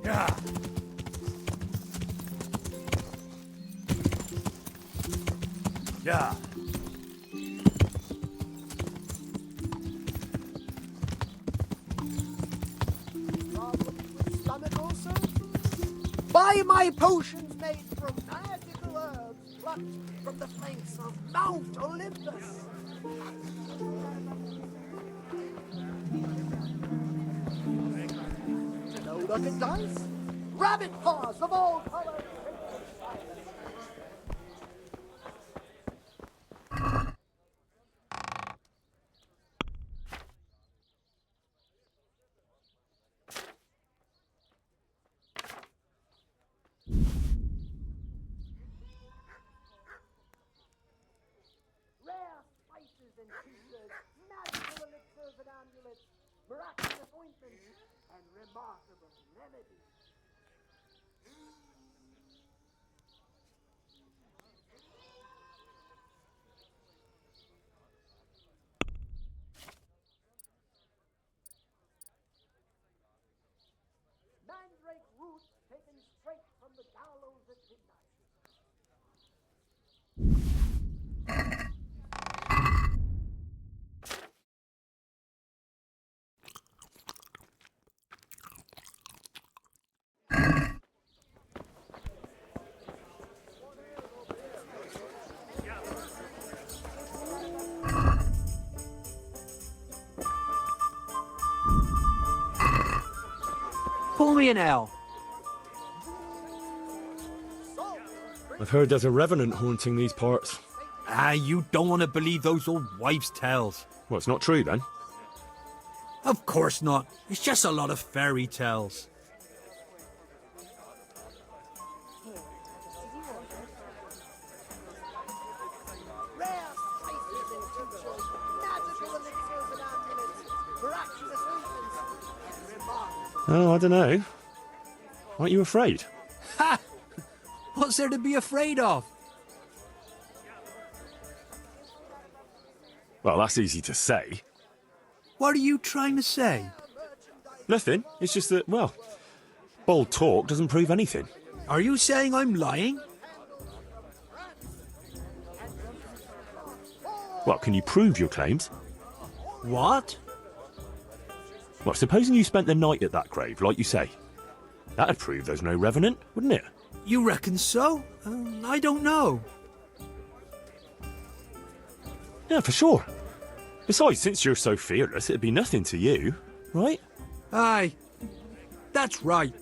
Yeah. Yeah. Stomach also? Buy my potions made from magical herbs plucked from the flanks of Mount Olympus. No luck at dice? Rabbit paws of all colors. Rare spices and tinctures, magical elixirs and amulets, miraculous ointments, and remarkable remedies. Mandrake root taken straight from the gallows at midnight. Pour me an ale. I've heard there's a revenant haunting these parts. Ah, you don't want to believe those old wives' tales. Well, it's not true then. Of course not. It's just a lot of fairy tales. Rare spices and tinctures, magical elixirs and amulets, miraculous ointments, and remarkable. Oh, I don't know. Aren't you afraid? Ha! What's there to be afraid of? Well, that's easy to say. What are you trying to say? Nothing. It's just that, well, bold talk doesn't prove anything. Are you saying I'm lying? Well, can you prove your claims? What? Well, supposing you spent the night at that grave, like you say. That'd prove there's no revenant, wouldn't it? You reckon so? I don't know. Yeah, for sure. Besides, since you're so fearless, it'd be nothing to you, right? Aye, that's right.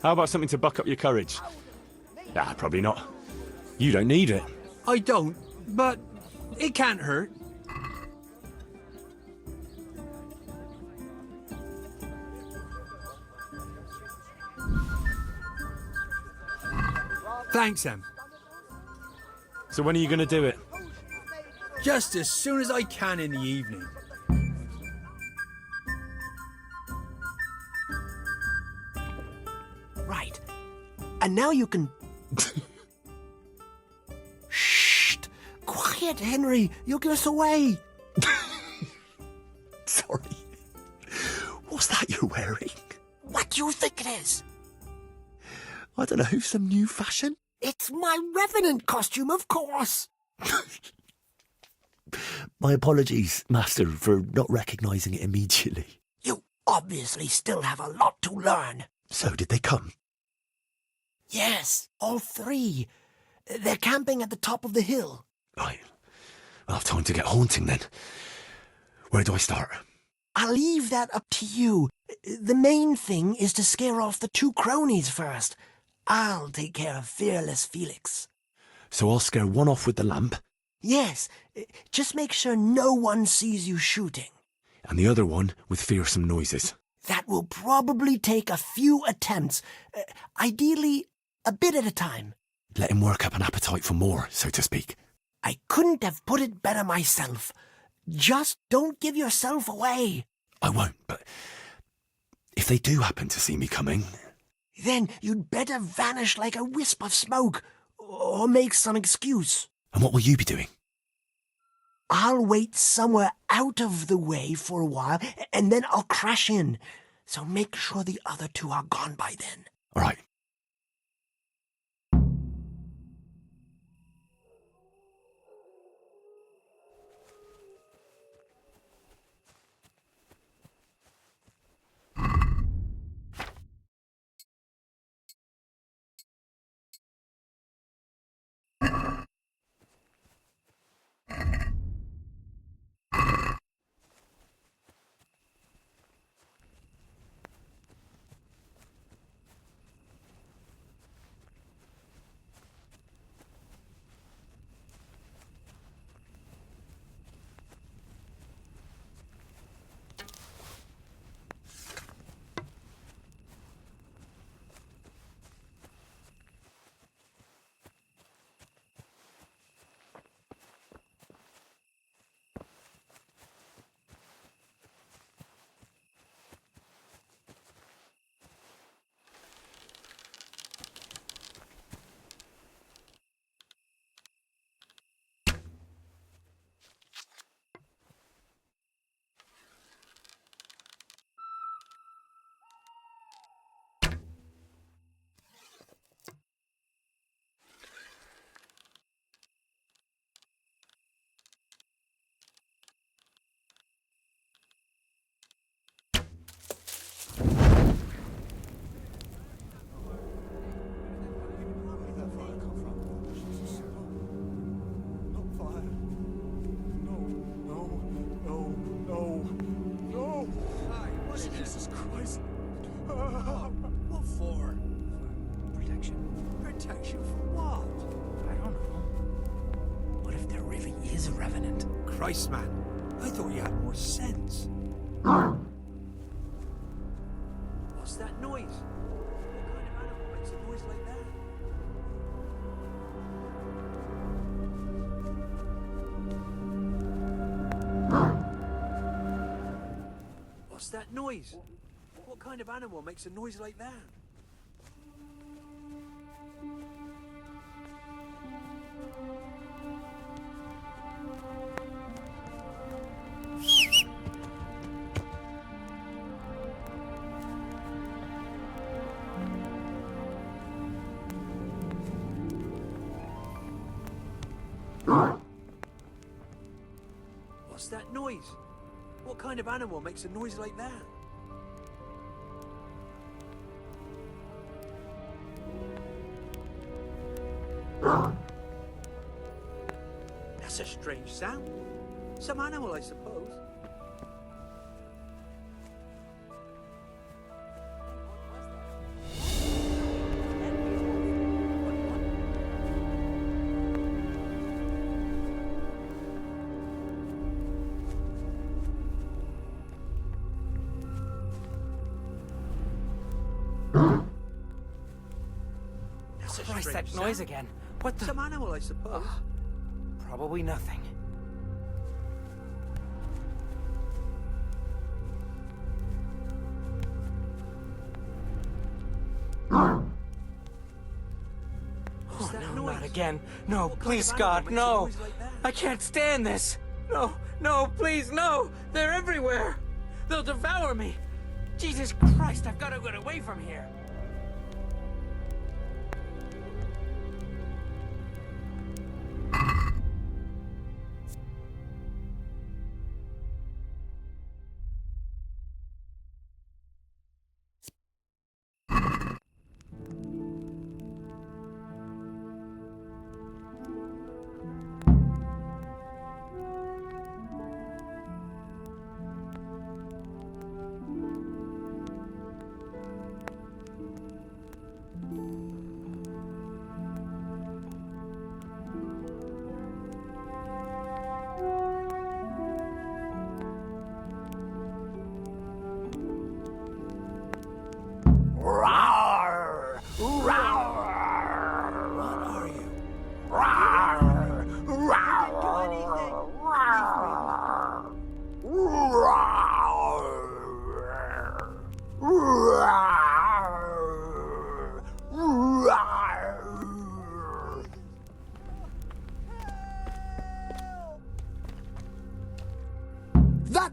How about something to buck up your courage? Ah, probably not. You don't need it. I don't, but it can't hurt. Thanks, Em. So when are you going to do it? Just as soon as I can in the evening. Right. And now you can... Shh! Quiet, Henry. You'll give us away. Sorry. What's that you're wearing? What do you think it is? I don't know, some new fashion? It's my revenant costume, of course. My apologies, Master, for not recognising it immediately. You obviously still have a lot to learn. So, did they come? Yes, all three. They're camping at the top of the hill. Right. I'll have time to get haunting then. Where do I start? I'll leave that up to you. The main thing is to scare off the two cronies first. I'll take care of fearless Felix. So I'll scare one off with the lamp? Yes, just make sure no one sees you shooting. And the other one with fearsome noises? That will probably take a few attempts. Ideally, a bit at a time. Let him work up an appetite for more, so to speak. I couldn't have put it better myself. Just don't give yourself away. I won't, but if they do happen to see me coming... Then you'd better vanish like a wisp of smoke, or make some excuse. And what will you be doing? I'll wait somewhere out of the way for a while, and then I'll crash in. So make sure the other two are gone by then. All right. Jesus Christ. What for? Protection. Protection for what? I don't know. What if there really is a revenant? Christ, man. I thought you had more sense. What's that noise? What kind of animal makes a noise like that? What's that noise? What kind of animal makes a noise like that? What's that noise? What kind of animal makes a noise like that? That's a strange sound. Some animal, I suppose. Christ, that noise again. What the... Some animal, I suppose. Probably nothing. Oh, no, not again. No, please, God, no. I can't stand this. No, no, please, no. They're everywhere. They'll devour me. Jesus Christ, I've got to get away from here.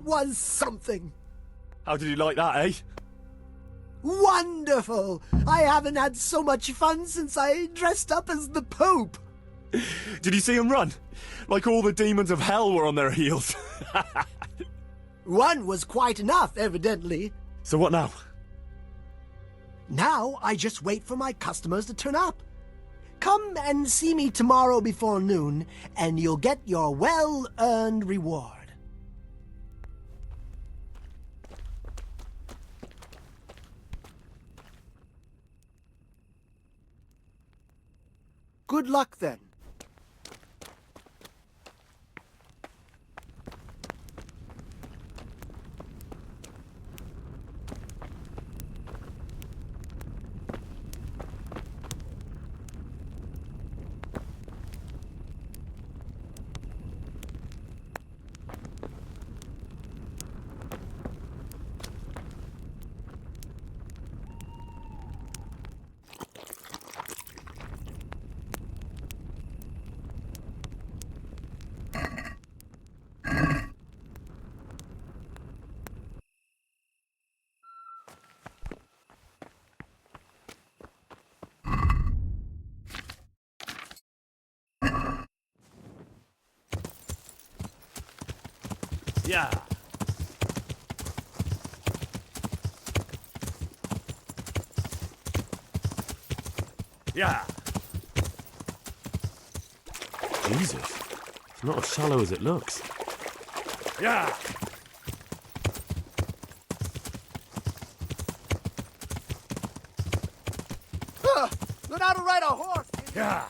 That was something. How did you like that, eh? Wonderful! I haven't had so much fun since I dressed up as the Pope. Did you see him run? Like all the demons of hell were on their heels. One was quite enough, evidently. So what now? Now I just wait for my customers to turn up. Come and see me tomorrow before noon, and you'll get your well-earned reward. Good luck, then. Yeah. Yeah. Jesus. It's not as shallow as it looks. Yeah. Learn how to ride a horse. Yeah.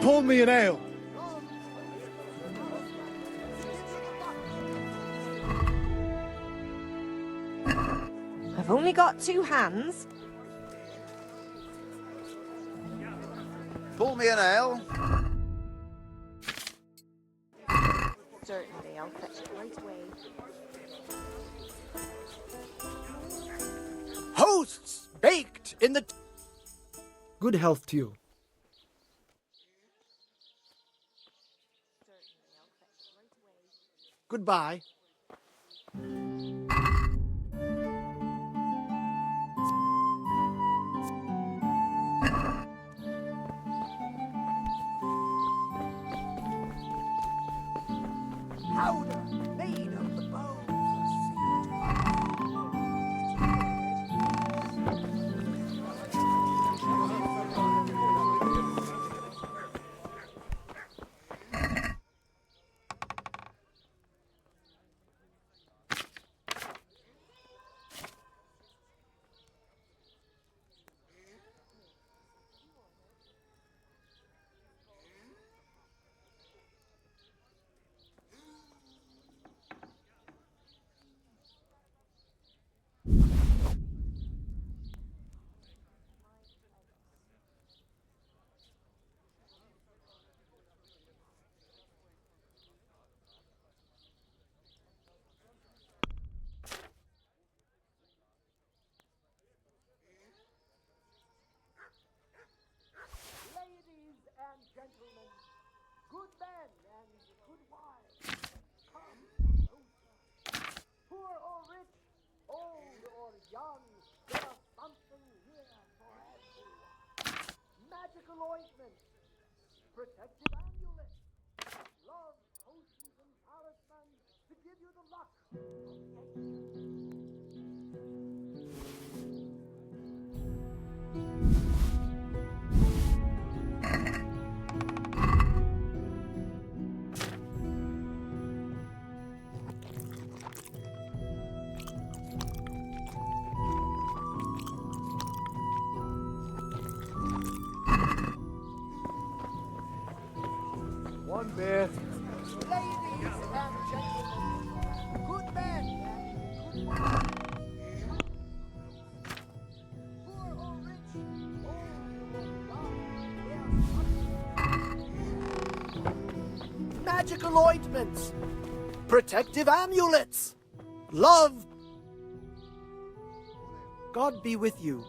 Pour me an ale. I've only got 2 hands. Pour me an ale. Certainly, I'll fetch it right away. Hosts baked in the... Good health to you. Goodbye. Powder made of the bones Ladies and gentlemen, good men and good wives, come closer. Poor or rich, old or young, there's something here for everyone. Magical ointments, protective amulets, love potions and talismans to give you the luck of one beer. Ladies and gentlemen, good men and good wives. Poor or rich, old or young, magical ointments, protective amulets, love. God be with you.